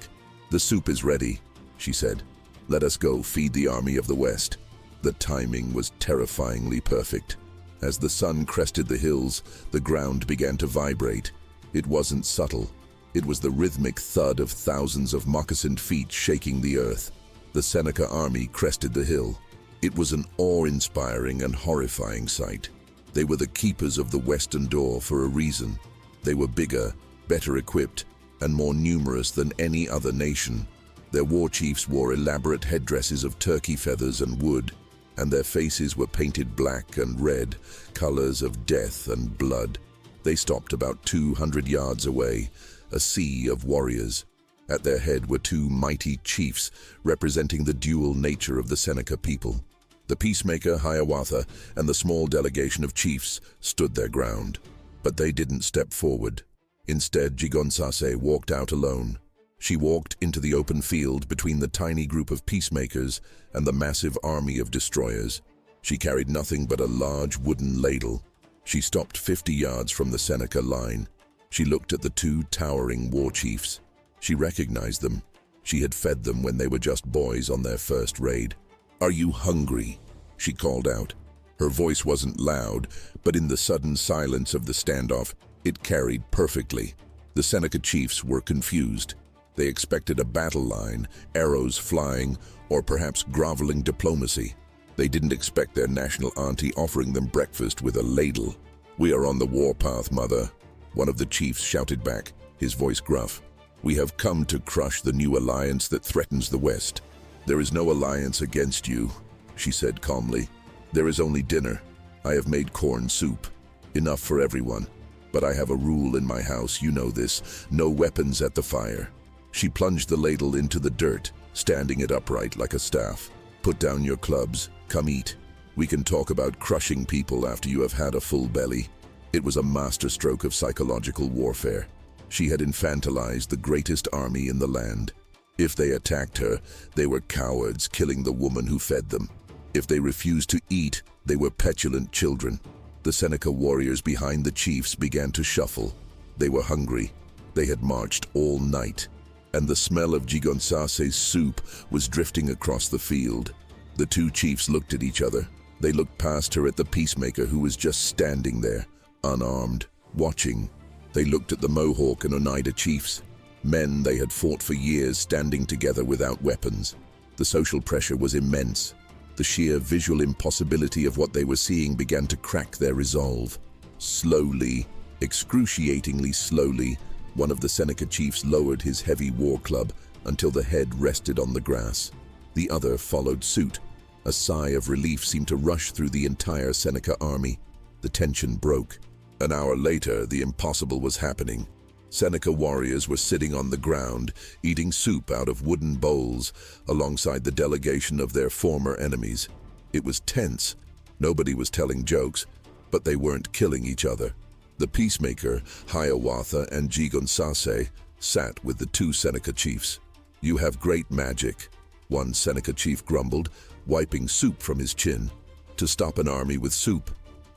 The soup is ready, she said. Let us go feed the army of the West. The timing was terrifyingly perfect. As the sun crested the hills, the ground began to vibrate. It wasn't subtle. It was the rhythmic thud of thousands of moccasined feet shaking the earth. The Seneca army crested the hill. It was an awe-inspiring and horrifying sight. They were the keepers of the western door for a reason. They were bigger, better equipped, and more numerous than any other nation. Their war chiefs wore elaborate headdresses of turkey feathers and wood, and their faces were painted black and red, colors of death and blood. They stopped about 200 yards away, a sea of warriors. At their head were two mighty chiefs representing the dual nature of the Seneca people. The Peacemaker, Hiawatha, and the small delegation of chiefs stood their ground. But they didn't step forward. Instead, Haudenosaunee walked out alone. She walked into the open field between the tiny group of peacemakers and the massive army of destroyers. She carried nothing but a large wooden ladle. She stopped 50 yards from the Seneca line. She looked at the two towering war chiefs. She recognized them. She had fed them when they were just boys on their first raid. "Are you hungry?" she called out. Her voice wasn't loud, but in the sudden silence of the standoff, it carried perfectly. The Seneca chiefs were confused. They expected a battle line, arrows flying, or perhaps groveling diplomacy. They didn't expect their national auntie offering them breakfast with a ladle. "We are on the warpath, mother," one of the chiefs shouted back, his voice gruff. "We have come to crush the new alliance that threatens the West." "There is no alliance against you," she said calmly. "There is only dinner. I have made corn soup. Enough for everyone. But I have a rule in my house, you know this. No weapons at the fire." She plunged the ladle into the dirt, standing it upright like a staff. "Put down your clubs. Come eat. We can talk about crushing people after you have had a full belly." It was a masterstroke of psychological warfare. She had infantilized the greatest army in the land. If they attacked her, they were cowards, killing the woman who fed them. If they refused to eat, they were petulant children. The Seneca warriors behind the chiefs began to shuffle. They were hungry. They had marched all night, and the smell of Haudenosaunee soup was drifting across the field. The two chiefs looked at each other. They looked past her at the Peacemaker, who was just standing there, unarmed, watching. They looked at the Mohawk and Oneida chiefs, men they had fought for years, standing together without weapons. The social pressure was immense. The sheer visual impossibility of what they were seeing began to crack their resolve. Slowly, excruciatingly slowly, one of the Seneca chiefs lowered his heavy war club until the head rested on the grass. The other followed suit. A sigh of relief seemed to rush through the entire Seneca army. The tension broke. An hour later, the impossible was happening. Seneca warriors were sitting on the ground, eating soup out of wooden bowls, alongside the delegation of their former enemies. It was tense. Nobody was telling jokes, but they weren't killing each other. The Peacemaker, Hiawatha, and Haudenosaunee sat with the two Seneca chiefs. "You have great magic," one Seneca chief grumbled, wiping soup from his chin. "To stop an army with soup?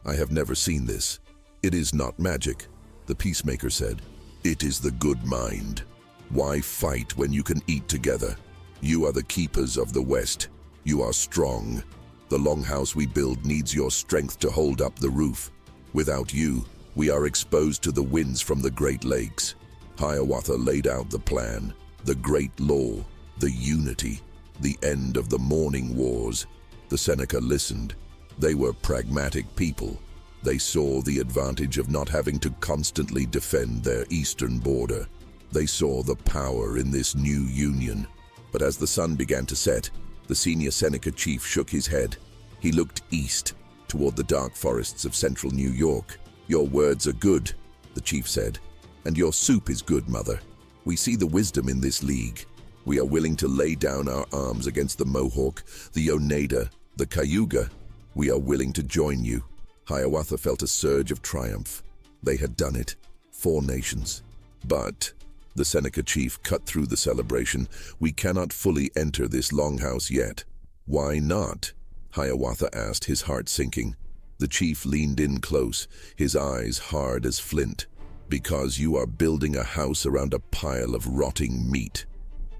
I have never seen this." "It is not magic," the Peacemaker said. "It is the good mind. Why fight when you can eat together? You are the keepers of the West. You are strong. The longhouse we build needs your strength to hold up the roof. Without you, we are exposed to the winds from the Great Lakes." Hiawatha laid out the plan, the great law, the unity, the end of the morning wars. The Seneca listened. They were pragmatic people. They saw the advantage of not having to constantly defend their eastern border. They saw the power in this new union. But as the sun began to set, the senior Seneca chief shook his head. He looked east, toward the dark forests of central New York. "Your words are good," the chief said, "and your soup is good, mother. We see the wisdom in this league. We are willing to lay down our arms against the Mohawk, the Oneida, the Cayuga. We are willing to join you." Hiawatha felt a surge of triumph. They had done it. 4 nations. "But," the Seneca chief cut through the celebration, "we cannot fully enter this longhouse yet." "Why not?" Hiawatha asked, his heart sinking. The chief leaned in close, his eyes hard as flint. "Because you are building a house around a pile of rotting meat.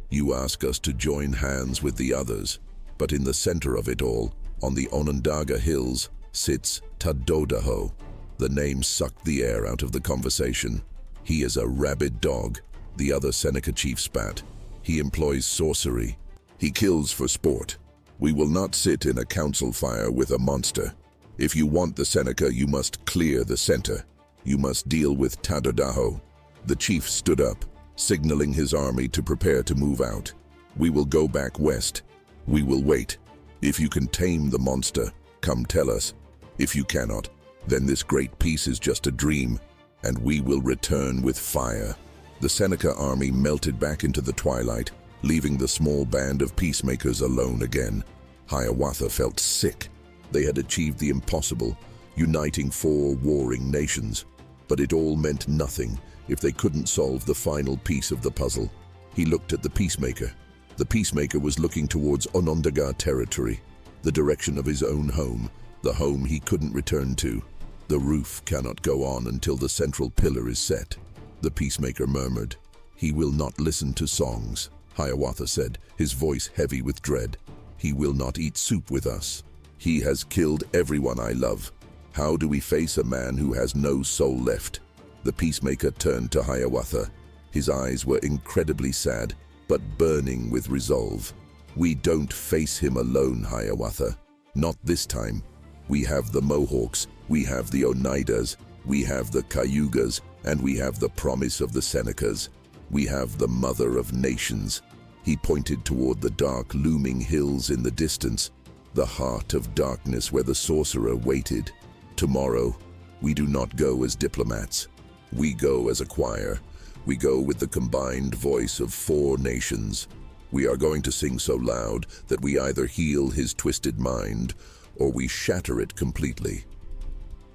You ask us to join hands with the others, but in the center of it all, on the Onondaga Hills, sits Haudenosaunee." The name sucked the air out of the conversation. "He is a rabid dog. The other Seneca chief spat. He employs sorcery. He kills for sport. We will not sit in a council fire with a monster. If you want the Seneca, you must clear the center. You must deal with Tadodaho. The chief stood up, signaling his army to prepare to move out. We will go back west. We will wait. If you can tame the monster, come tell us. If you cannot, then this great peace is just a dream, and we will return with fire. The Seneca army melted back into the twilight, leaving the small band of peacemakers alone again. Hiawatha felt sick. They had achieved the impossible, uniting 4 warring nations. But it all meant nothing if they couldn't solve the final piece of the puzzle. He looked at the Peacemaker. The Peacemaker was looking towards Onondaga territory, the direction of his own home, the home he couldn't return to. The roof cannot go on until the central pillar is set. The Peacemaker murmured. He will not listen to songs, Hiawatha said, his voice heavy with dread. He will not eat soup with us. He has killed everyone I love. How do we face a man who has no soul left? The Peacemaker turned to Hiawatha. His eyes were incredibly sad, but burning with resolve. We don't face him alone, Hiawatha. Not this time. We have the Mohawks, we have the Oneidas, we have the Cayugas, and we have the promise of the Senecas. We have the Mother of Nations. He pointed toward the dark, looming hills in the distance, the heart of darkness where the sorcerer waited. Tomorrow, we do not go as diplomats. We go as a choir. We go with the combined voice of 4 nations. We are going to sing so loud that we either heal his twisted mind or we shatter it completely.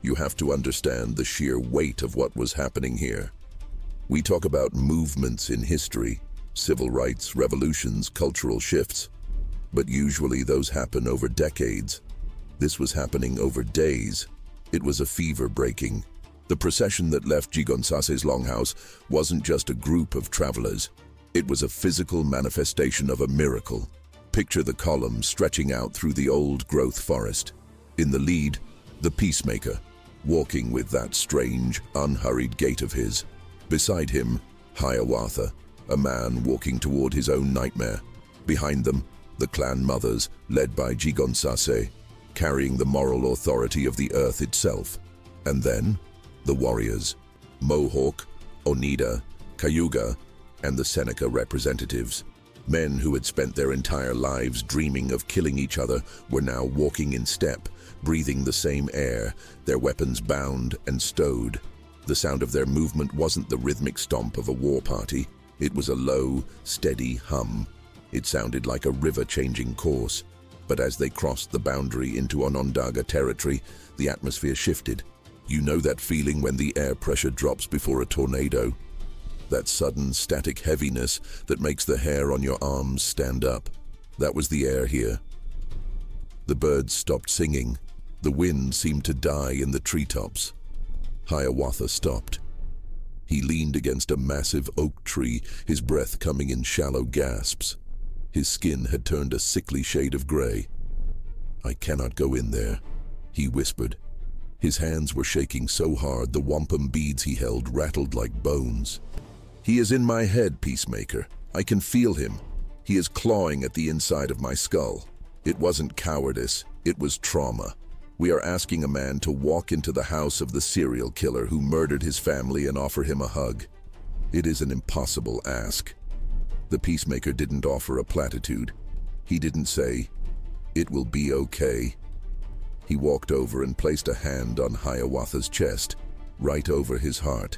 You have to understand the sheer weight of what was happening here. We talk about movements in history, civil rights, revolutions, cultural shifts, but usually those happen over decades. This was happening over days. It was a fever breaking. The procession that left Gigonsase's longhouse wasn't just a group of travelers. It was a physical manifestation of a miracle. Picture the column stretching out through the old-growth forest. In the lead, the Peacemaker, walking with that strange, unhurried gait of his. Beside him, Hiawatha, a man walking toward his own nightmare. Behind them, the clan mothers, led by Gigonsase, carrying the moral authority of the earth itself. And then, the warriors, Mohawk, Oneida, Cayuga, and the Seneca representatives. Men who had spent their entire lives dreaming of killing each other were now walking in step, breathing the same air, their weapons bound and stowed. The sound of their movement wasn't the rhythmic stomp of a war party. It was a low, steady hum. It sounded like a river changing course. But as they crossed the boundary into Onondaga territory, the atmosphere shifted. You know that feeling when the air pressure drops before a tornado? That sudden static heaviness that makes the hair on your arms stand up. That was the air here. The birds stopped singing. The wind seemed to die in the treetops. Hiawatha stopped. He leaned against a massive oak tree, his breath coming in shallow gasps. His skin had turned a sickly shade of gray. "I cannot go in there," he whispered. His hands were shaking so hard the wampum beads he held rattled like bones. "He is in my head, Peacemaker. I can feel him. He is clawing at the inside of my skull. It wasn't cowardice, it was trauma. We are asking a man to walk into the house of the serial killer who murdered his family and offer him a hug. It is an impossible ask." The Peacemaker didn't offer a platitude. He didn't say, "It will be okay." He walked over and placed a hand on Hiawatha's chest, right over his heart.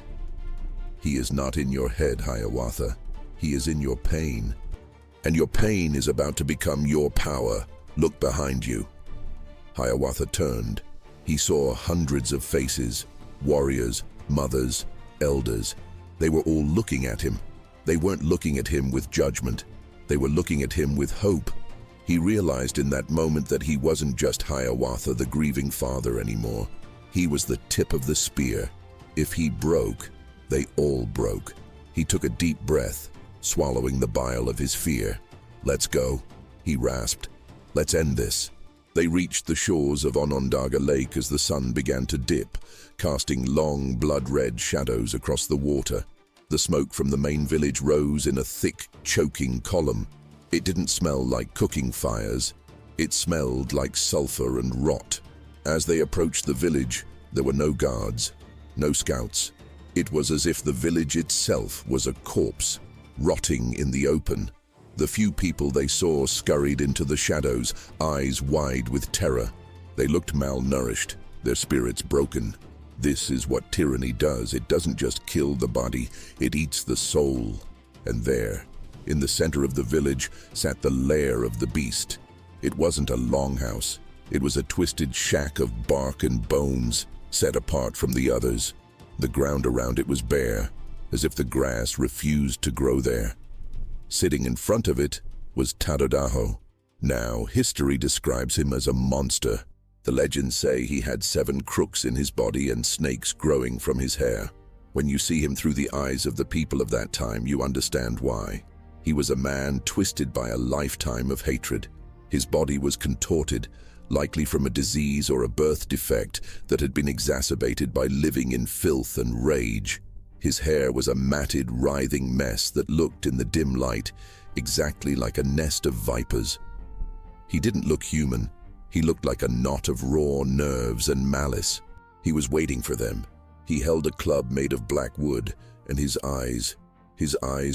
"He is not in your head, Hiawatha. He is in your pain. And your pain is about to become your power. Look behind you." Hiawatha turned. He saw hundreds of faces, warriors, mothers, elders. They were all looking at him. They weren't looking at him with judgment. They were looking at him with hope. He realized in that moment that he wasn't just Hiawatha, the grieving father, anymore. He was the tip of the spear. If he broke, they all broke. He took a deep breath, swallowing the bile of his fear. "Let's go," he rasped. "Let's end this." They reached the shores of Onondaga Lake as the sun began to dip, casting long, blood-red shadows across the water. The smoke from the main village rose in a thick, choking column. It didn't smell like cooking fires. It smelled like sulfur and rot. As they approached the village, there were no guards, no scouts. It was as if the village itself was a corpse, rotting in the open. The few people they saw scurried into the shadows, eyes wide with terror. They looked malnourished, their spirits broken. This is what tyranny does. It doesn't just kill the body, it eats the soul. And there, in the center of the village, sat the lair of the beast. It wasn't a longhouse. It was a twisted shack of bark and bones, set apart from the others. The ground around it was bare, as if the grass refused to grow there. Sitting in front of it was Haudenosaunee. Now, history describes him as a monster. The legends say he had 7 crooks in his body and snakes growing from his hair. When you see him through the eyes of the people of that time, you understand why. He was a man twisted by a lifetime of hatred. His body was contorted, likely from a disease or a birth defect that had been exacerbated by living in filth and rage. His hair was a matted, writhing mess that looked in the dim light exactly like a nest of vipers. He didn't look human. He looked like a knot of raw nerves and malice. He was waiting for them. He held a club made of black wood, and his eyes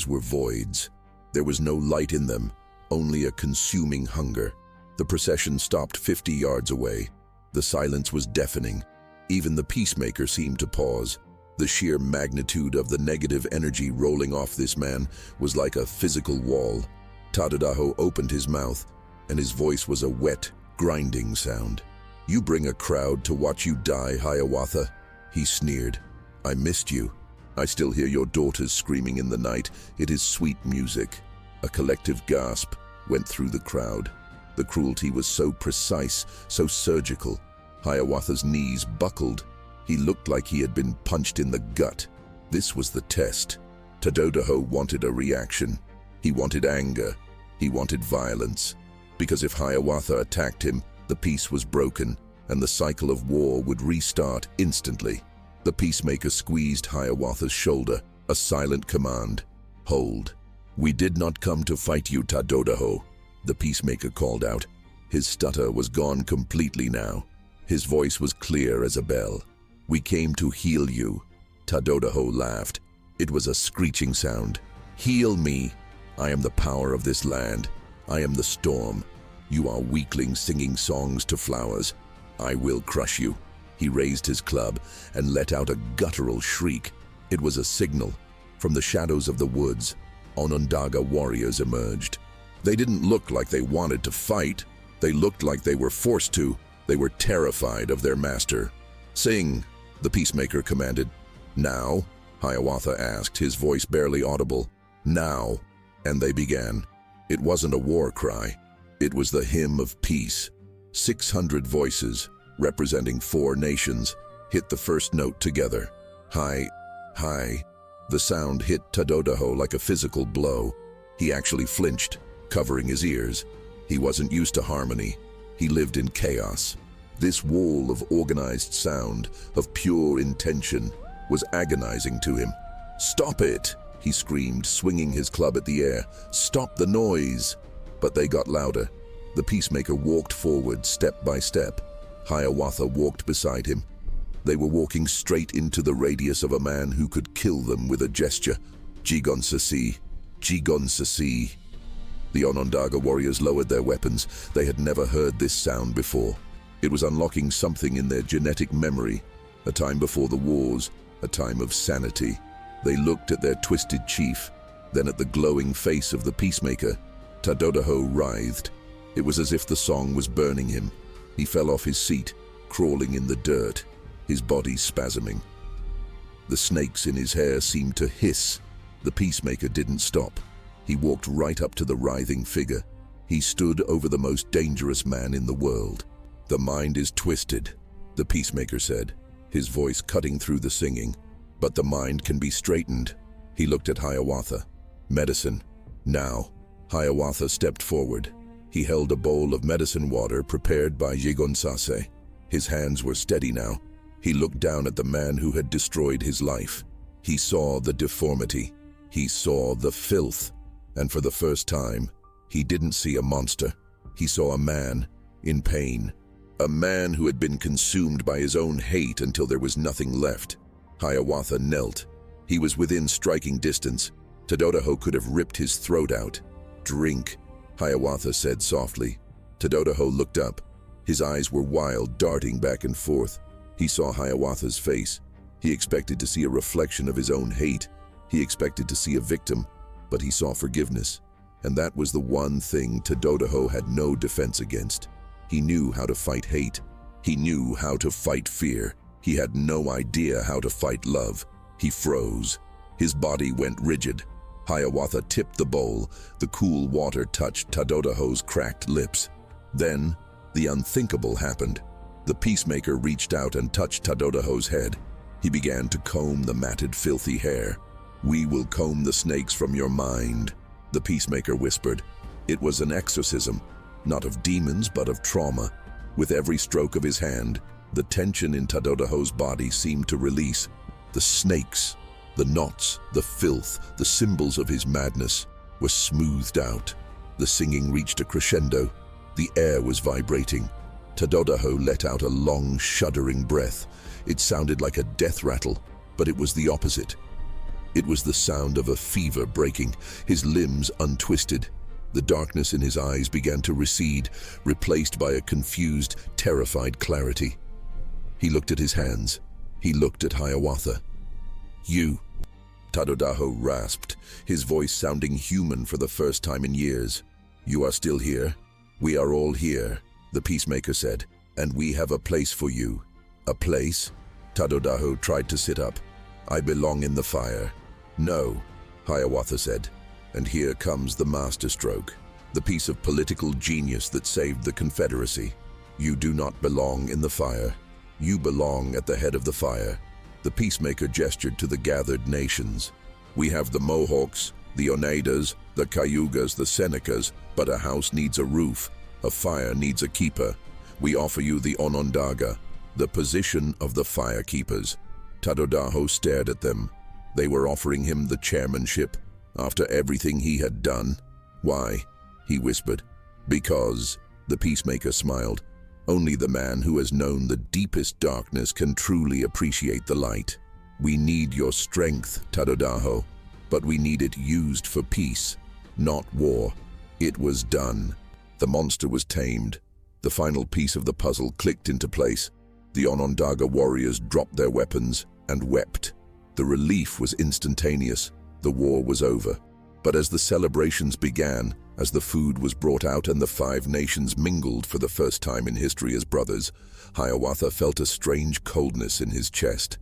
were voids. There was no light in them, only a consuming hunger. The procession stopped 50 yards away. The silence was deafening. Even the Peacemaker seemed to pause. The sheer magnitude of the negative energy rolling off this man was like a physical wall. Haudenosaunee opened his mouth, and his voice was a wet, grinding sound. "You bring a crowd to watch you die, Hiawatha," he sneered. "I missed you. I still hear your daughters screaming in the night. It is sweet music." A collective gasp went through the crowd. The cruelty was so precise, so surgical. Hiawatha's knees buckled. He looked like he had been punched in the gut. This was the test. Haudenosaunee wanted a reaction. He wanted anger. He wanted violence. Because if Hiawatha attacked him, the peace was broken, and the cycle of war would restart instantly. The Peacemaker squeezed Hiawatha's shoulder, a silent command. "Hold." "We did not come to fight you, Haudenosaunee," the Peacemaker called out. His stutter was gone completely now. His voice was clear as a bell. "We came to heal you." Haudenosaunee laughed. It was a screeching sound. "Heal me. I am the power of this land. I am the storm. You are weaklings singing songs to flowers. I will crush you." He raised his club and let out a guttural shriek. It was a signal. From the shadows of the woods, Onondaga warriors emerged. They didn't look like they wanted to fight. They looked like they were forced to. They were terrified of their master. "Sing," the Peacemaker commanded. "Now?" Hiawatha asked, his voice barely audible. "Now." And they began. It wasn't a war cry. It was the hymn of peace. 600 voices, representing 4 nations, hit the first note together. Hi, hi. The sound hit Haudenosaunee like a physical blow. He actually flinched, covering his ears. He wasn't used to harmony. He lived in chaos. This wall of organized sound, of pure intention, was agonizing to him. "Stop it!" he screamed, swinging his club at the air. "Stop the noise!" But they got louder. The Peacemaker walked forward, step by step. Hiawatha walked beside him. They were walking straight into the radius of a man who could kill them with a gesture. "Jigon-sasi, Jigon-sasi." The Onondaga warriors lowered their weapons. They had never heard this sound before. It was unlocking something in their genetic memory, a time before the wars, a time of sanity. They looked at their twisted chief, then at the glowing face of the Peacemaker. Haudenosaunee writhed. It was as if the song was burning him. He fell off his seat, crawling in the dirt, his body spasming. The snakes in his hair seemed to hiss. The Peacemaker didn't stop. He walked right up to the writhing figure. He stood over the most dangerous man in the world. "The mind is twisted," the Peacemaker said, his voice cutting through the singing. "But the mind can be straightened." He looked at Hiawatha. "Medicine. Now." Hiawatha stepped forward. He held a bowl of medicine water prepared by Jigon-sase. His hands were steady now. He looked down at the man who had destroyed his life. He saw the deformity. He saw the filth. And for the first time, he didn't see a monster. He saw a man in pain. A man who had been consumed by his own hate until there was nothing left. Hiawatha knelt. He was within striking distance. Haudenosaunee could have ripped his throat out. "Drink," Hiawatha said softly. Haudenosaunee looked up. His eyes were wild, darting back and forth. He saw Hiawatha's face. He expected to see a reflection of his own hate. He expected to see a victim, but he saw forgiveness. And that was the one thing Haudenosaunee had no defense against. He knew how to fight hate. He knew how to fight fear. He had no idea how to fight love. He froze. His body went rigid. Hiawatha tipped the bowl. The cool water touched Haudenosaunnee's cracked lips. Then, the unthinkable happened. The Peacemaker reached out and touched Haudenosaunnee's head. He began to comb the matted, filthy hair. "We will comb the snakes from your mind," the Peacemaker whispered. It was an exorcism, not of demons but of trauma. With every stroke of his hand, the tension in Haudenosaunnee's body seemed to release. The snakes, the knots, the filth, the symbols of his madness were smoothed out. The singing reached a crescendo. The air was vibrating. Haudenosaunee let out a long, shuddering breath. It sounded like a death rattle, but it was the opposite. It was the sound of a fever breaking, his limbs untwisted. The darkness in his eyes began to recede, replaced by a confused, terrified clarity. He looked at his hands. He looked at Hiawatha. "You," Haudenosaunee rasped, his voice sounding human for the first time in years. "You are still here? We are all here," the Peacemaker said, "and we have a place for you." "A place?" Haudenosaunee tried to sit up. "I belong in the fire." "No," Hiawatha said, and here comes the masterstroke, the piece of political genius that saved the Confederacy. "You do not belong in the fire. You belong at the head of the fire." The Peacemaker gestured to the gathered nations. "We have the Mohawks, the Oneidas, the Cayugas, the Senecas, but a house needs a roof. A fire needs a keeper. We offer you the Onondaga, the position of the firekeepers." Haudenosaunee stared at them. They were offering him the chairmanship after everything he had done. "Why?" he whispered. "Because," the Peacemaker smiled. "Only the man who has known the deepest darkness can truly appreciate the light. We need your strength, Haudenosaunee, but we need it used for peace, not war." It was done. The monster was tamed. The final piece of the puzzle clicked into place. The Onondaga warriors dropped their weapons and wept. The relief was instantaneous. The war was over. But as the celebrations began, as the food was brought out and the five nations mingled for the first time in history as brothers, Hiawatha felt a strange coldness in his chest.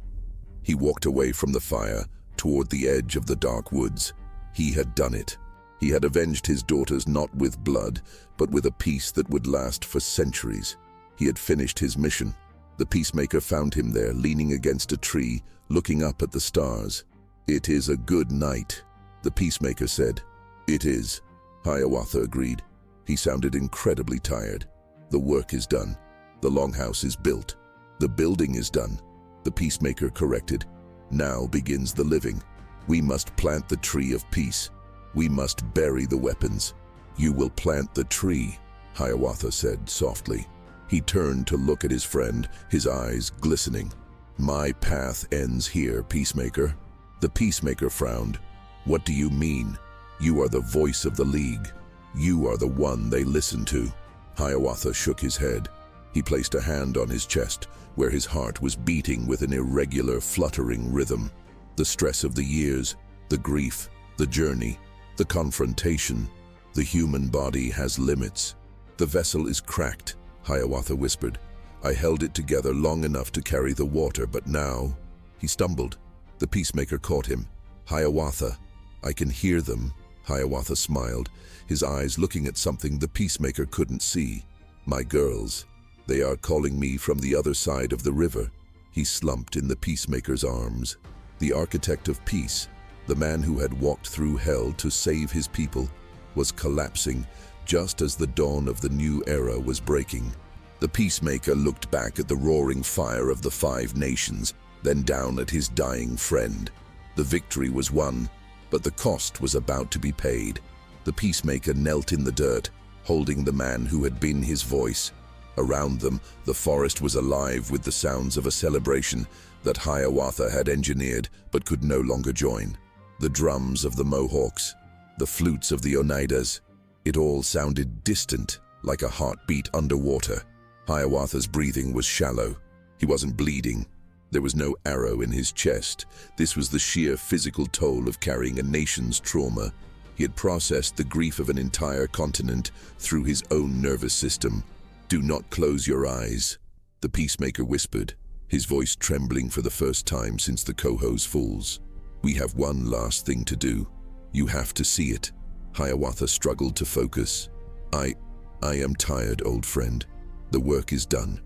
He walked away from the fire, toward the edge of the dark woods. He had done it. He had avenged his daughters not with blood, but with a peace that would last for centuries. He had finished his mission. The Peacemaker found him there, leaning against a tree, looking up at the stars. "It is a good night," the Peacemaker said. "It is," Hiawatha agreed. He sounded incredibly tired. "The work is done. The longhouse is built. The building is done," the Peacemaker corrected. "Now begins the living. We must plant the tree of peace. We must bury the weapons." "You will plant the tree," Hiawatha said softly. He turned to look at his friend, his eyes glistening. "My path ends here, Peacemaker." The Peacemaker frowned. "What do you mean? You are the voice of the League. You are the one they listen to." Hiawatha shook his head. He placed a hand on his chest, where his heart was beating with an irregular, fluttering rhythm. The stress of the years, the grief, the journey, the confrontation. The human body has limits. "The vessel is cracked," Hiawatha whispered. "I held it together long enough to carry the water, but now—" He stumbled. The Peacemaker caught him. "Hiawatha, I can hear them." Hiawatha smiled, his eyes looking at something the Peacemaker couldn't see. "My girls. They are calling me from the other side of the river." He slumped in the Peacemaker's arms. The architect of peace, the man who had walked through hell to save his people, was collapsing just as the dawn of the new era was breaking. The Peacemaker looked back at the roaring fire of the five nations, then down at his dying friend. The victory was won, but the cost was about to be paid. The Peacemaker knelt in the dirt, holding the man who had been his voice. Around them, the forest was alive with the sounds of a celebration that Hiawatha had engineered but could no longer join. The drums of the Mohawks, the flutes of the Oneidas, it all sounded distant, like a heartbeat underwater. Hiawatha's breathing was shallow. He wasn't bleeding. There was no arrow in his chest. This was the sheer physical toll of carrying a nation's trauma. He had processed the grief of an entire continent through his own nervous system. "Do not close your eyes," the Peacemaker whispered, his voice trembling for the first time since the Cohoes Falls. "We have one last thing to do. You have to see it." Hiawatha struggled to focus. I am tired, old friend. The work is done."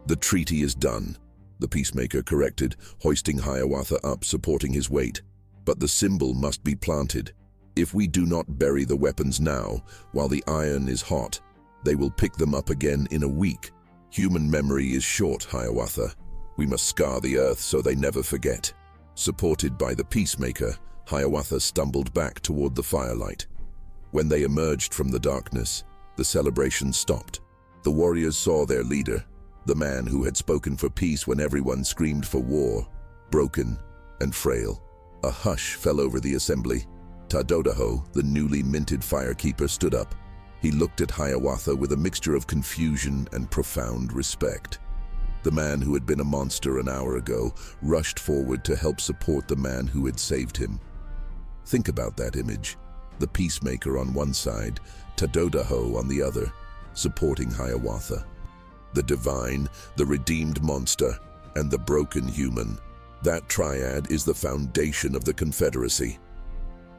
"The treaty is done," the Peacemaker corrected, hoisting Hiawatha up, supporting his weight. "But the symbol must be planted. If we do not bury the weapons now, while the iron is hot, they will pick them up again in a week. Human memory is short, Hiawatha. We must scar the earth so they never forget." Supported by the Peacemaker, Hiawatha stumbled back toward the firelight. When they emerged from the darkness, the celebration stopped. The warriors saw their leader, the man who had spoken for peace when everyone screamed for war, broken and frail. A hush fell over the assembly. Haudenosaunee, the newly minted firekeeper, stood up. He looked at Hiawatha with a mixture of confusion and profound respect. The man who had been a monster an hour ago rushed forward to help support the man who had saved him. Think about that image. The Peacemaker on one side, Haudenosaunee on the other, supporting Hiawatha. The divine, the redeemed monster, and the broken human. That triad is the foundation of the Confederacy.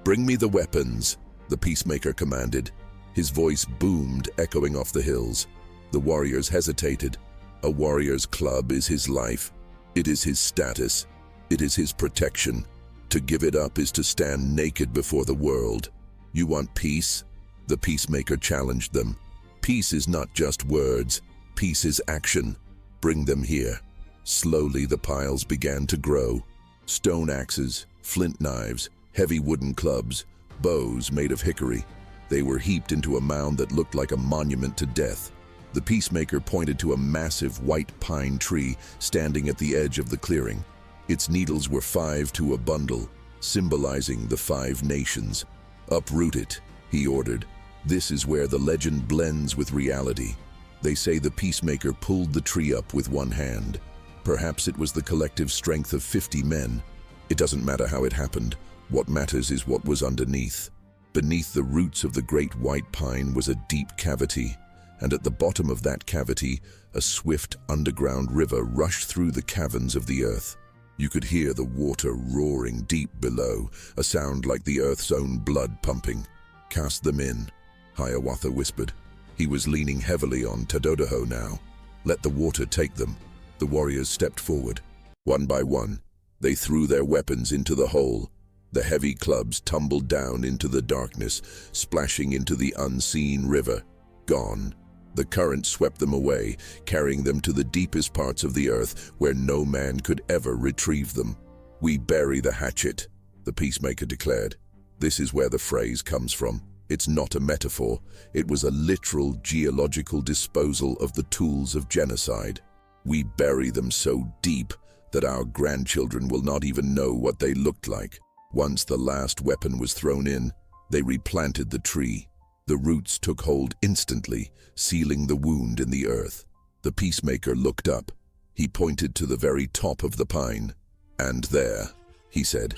"Bring me the weapons," the Peacemaker commanded. His voice boomed, echoing off the hills. The warriors hesitated. A warrior's club is his life. It is his status. It is his protection. To give it up is to stand naked before the world. "You want peace?" The Peacemaker challenged them. "Peace is not just words. Peace is action. Bring them here." Slowly the piles began to grow. Stone axes, flint knives, heavy wooden clubs, bows made of hickory. They were heaped into a mound that looked like a monument to death. The Peacemaker pointed to a massive white pine tree standing at the edge of the clearing. Its needles were 5 to a bundle, symbolizing the 5 nations. "Uproot it," he ordered. "This is where the legend blends with reality." They say the Peacemaker pulled the tree up with one hand. Perhaps it was the collective strength of 50 men. It doesn't matter how it happened. What matters is what was underneath. Beneath the roots of the great white pine was a deep cavity, and at the bottom of that cavity, a swift underground river rushed through the caverns of the earth. You could hear the water roaring deep below, a sound like the earth's own blood pumping. "Cast them in," Hiawatha whispered. He was leaning heavily on Haudenosaunee now. "Let the water take them." The warriors stepped forward. One by one, they threw their weapons into the hole. The heavy clubs tumbled down into the darkness, splashing into the unseen river. Gone. The current swept them away, carrying them to the deepest parts of the earth where no man could ever retrieve them. "We bury the hatchet," the Peacemaker declared. This is where the phrase comes from. It's not a metaphor. It was a literal geological disposal of the tools of genocide. We bury them so deep that our grandchildren will not even know what they looked like. Once the last weapon was thrown in, they replanted the tree. The roots took hold instantly, sealing the wound in the earth. The Peacemaker looked up. He pointed to the very top of the pine. "And there," he said,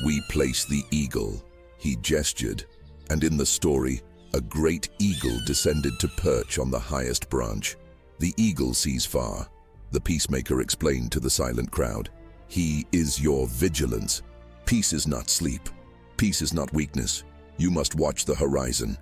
"we place the eagle." He gestured, and in the story, a great eagle descended to perch on the highest branch. "The eagle sees far," the Peacemaker explained to the silent crowd. "He is your vigilance. Peace is not sleep. Peace is not weakness. You must watch the horizon.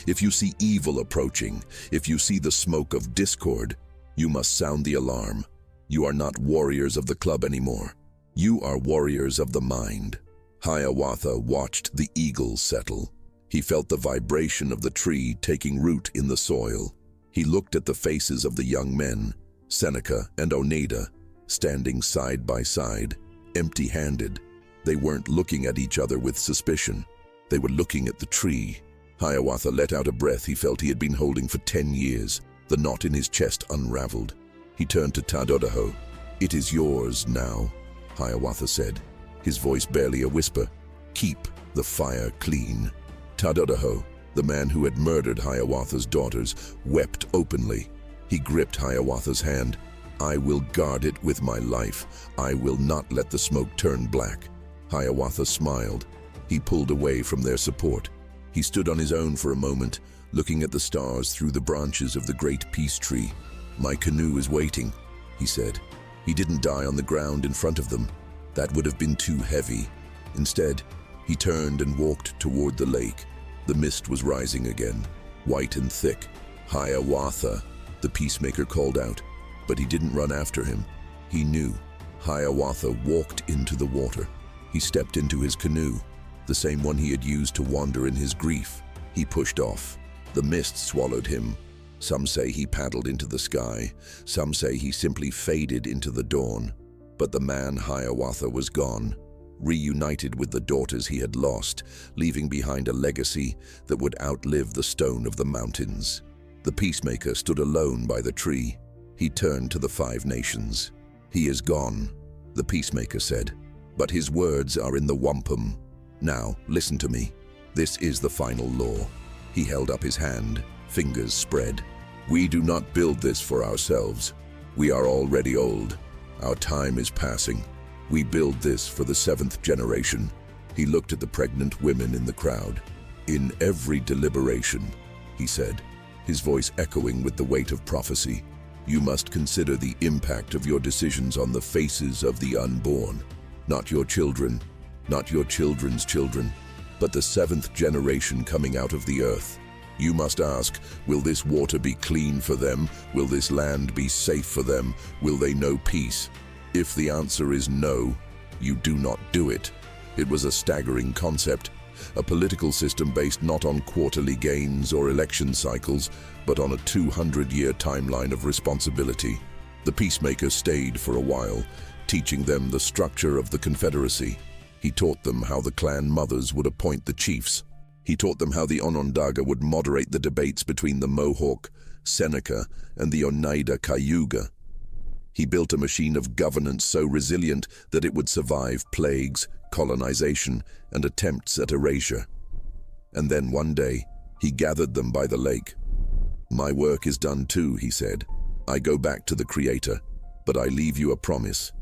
If you see evil approaching, if you see the smoke of discord, you must sound the alarm. You are not warriors of the club anymore. You are warriors of the mind." Hiawatha watched the eagle settle. He felt the vibration of the tree taking root in the soil. He looked at the faces of the young men, Seneca and Oneida, standing side by side, empty-handed. They weren't looking at each other with suspicion. They were looking at the tree. Hiawatha let out a breath he felt he had been holding for 10 years. The knot in his chest unraveled. He turned to Haudenosaunee. "It is yours now," Hiawatha said, his voice barely a whisper. "Keep the fire clean." Haudenosaunee, the man who had murdered Hiawatha's daughters, wept openly. He gripped Hiawatha's hand. "I will guard it with my life. I will not let the smoke turn black." Hiawatha smiled. He pulled away from their support. He stood on his own for a moment, looking at the stars through the branches of the great peace tree. "My canoe is waiting," he said. He didn't die on the ground in front of them. That would have been too heavy. Instead, he turned and walked toward the lake. The mist was rising again, white and thick. "Hiawatha," the peacemaker called out, but he didn't run after him. He knew. Hiawatha walked into the water. He stepped into his canoe, the same one he had used to wander in his grief. He pushed off. The mist swallowed him. Some say he paddled into the sky. Some say he simply faded into the dawn. But the man Hiawatha was gone, reunited with the daughters he had lost, leaving behind a legacy that would outlive the stone of the mountains. The peacemaker stood alone by the tree. He turned to the 5 nations. "He is gone," the peacemaker said, "but his words are in the wampum. Now, listen to me. This is the final law." He held up his hand, fingers spread. "We do not build this for ourselves. We are already old. Our time is passing. We build this for the 7th generation." He looked at the pregnant women in the crowd. "In every deliberation," he said, his voice echoing with the weight of prophecy, "you must consider the impact of your decisions on the faces of the unborn. Not your children, not your children's children, but the 7th generation coming out of the earth. You must ask, will this water be clean for them? Will this land be safe for them? Will they know peace? If the answer is no, you do not do it." It was a staggering concept, a political system based not on quarterly gains or election cycles, but on a 200-year timeline of responsibility. The peacemaker stayed for a while, teaching them the structure of the Confederacy. He taught them how the clan mothers would appoint the chiefs. He taught them how the Onondaga would moderate the debates between the Mohawk, Seneca, and the Oneida Cayuga. He built a machine of governance so resilient that it would survive plagues, colonization, and attempts at erasure. And then one day, he gathered them by the lake. "My work is done too," he said. "I go back to the Creator, but I leave you a promise."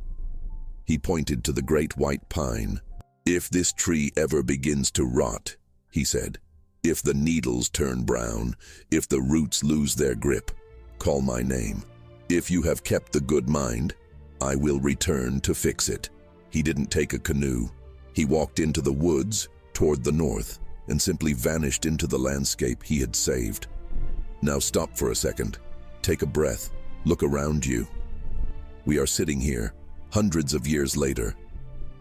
He pointed to the great white pine. "If this tree ever begins to rot," he said, "if the needles turn brown, if the roots lose their grip, call my name. If you have kept the good mind, I will return to fix it." He didn't take a canoe. He walked into the woods toward the north and simply vanished into the landscape he had saved. Now stop for a second. Take a breath. Look around you. We are sitting here, hundreds of years later.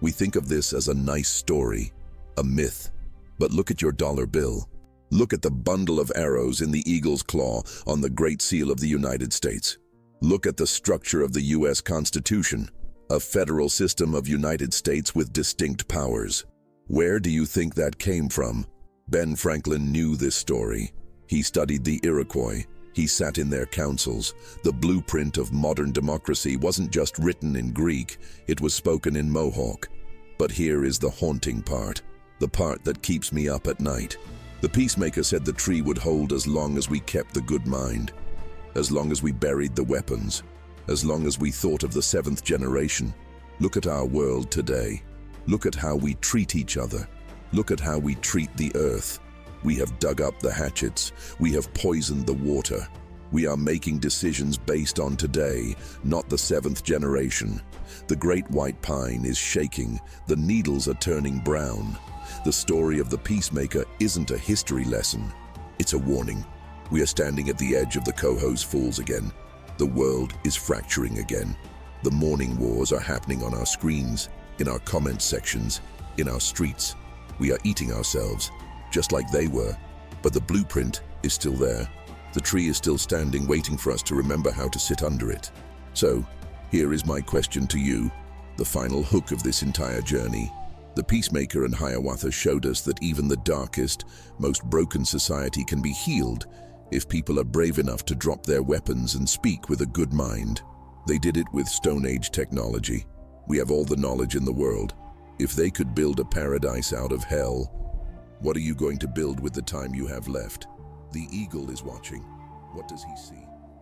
We think of this as a nice story, a myth. But look at your dollar bill. Look at the bundle of arrows in the eagle's claw on the Great Seal of the United States. Look at the structure of the U.S. Constitution, a federal system of United States with distinct powers. Where do you think that came from? Ben Franklin knew this story. He studied the Iroquois. He sat in their councils. The blueprint of modern democracy wasn't just written in Greek, it was spoken in Mohawk. But here is the haunting part, the part that keeps me up at night. The peacemaker said the tree would hold as long as we kept the good mind, as long as we buried the weapons, as long as we thought of the 7th generation. Look at our world today. Look at how we treat each other. Look at how we treat the earth. We have dug up the hatchets. We have poisoned the water. We are making decisions based on today, not the 7th generation. The great white pine is shaking. The needles are turning brown. The story of the peacemaker isn't a history lesson. It's a warning. We are standing at the edge of the Cohoes Falls again. The world is fracturing again. The morning wars are happening on our screens, in our comment sections, in our streets. We are eating ourselves, just like they were. But the blueprint is still there. The tree is still standing, waiting for us to remember how to sit under it. So, here is my question to you, the final hook of this entire journey. The Peacemaker and Hiawatha showed us that even the darkest, most broken society can be healed if people are brave enough to drop their weapons and speak with a good mind. They did it with Stone Age technology. We have all the knowledge in the world. If they could build a paradise out of hell, what are you going to build with the time you have left? The eagle is watching. What does he see?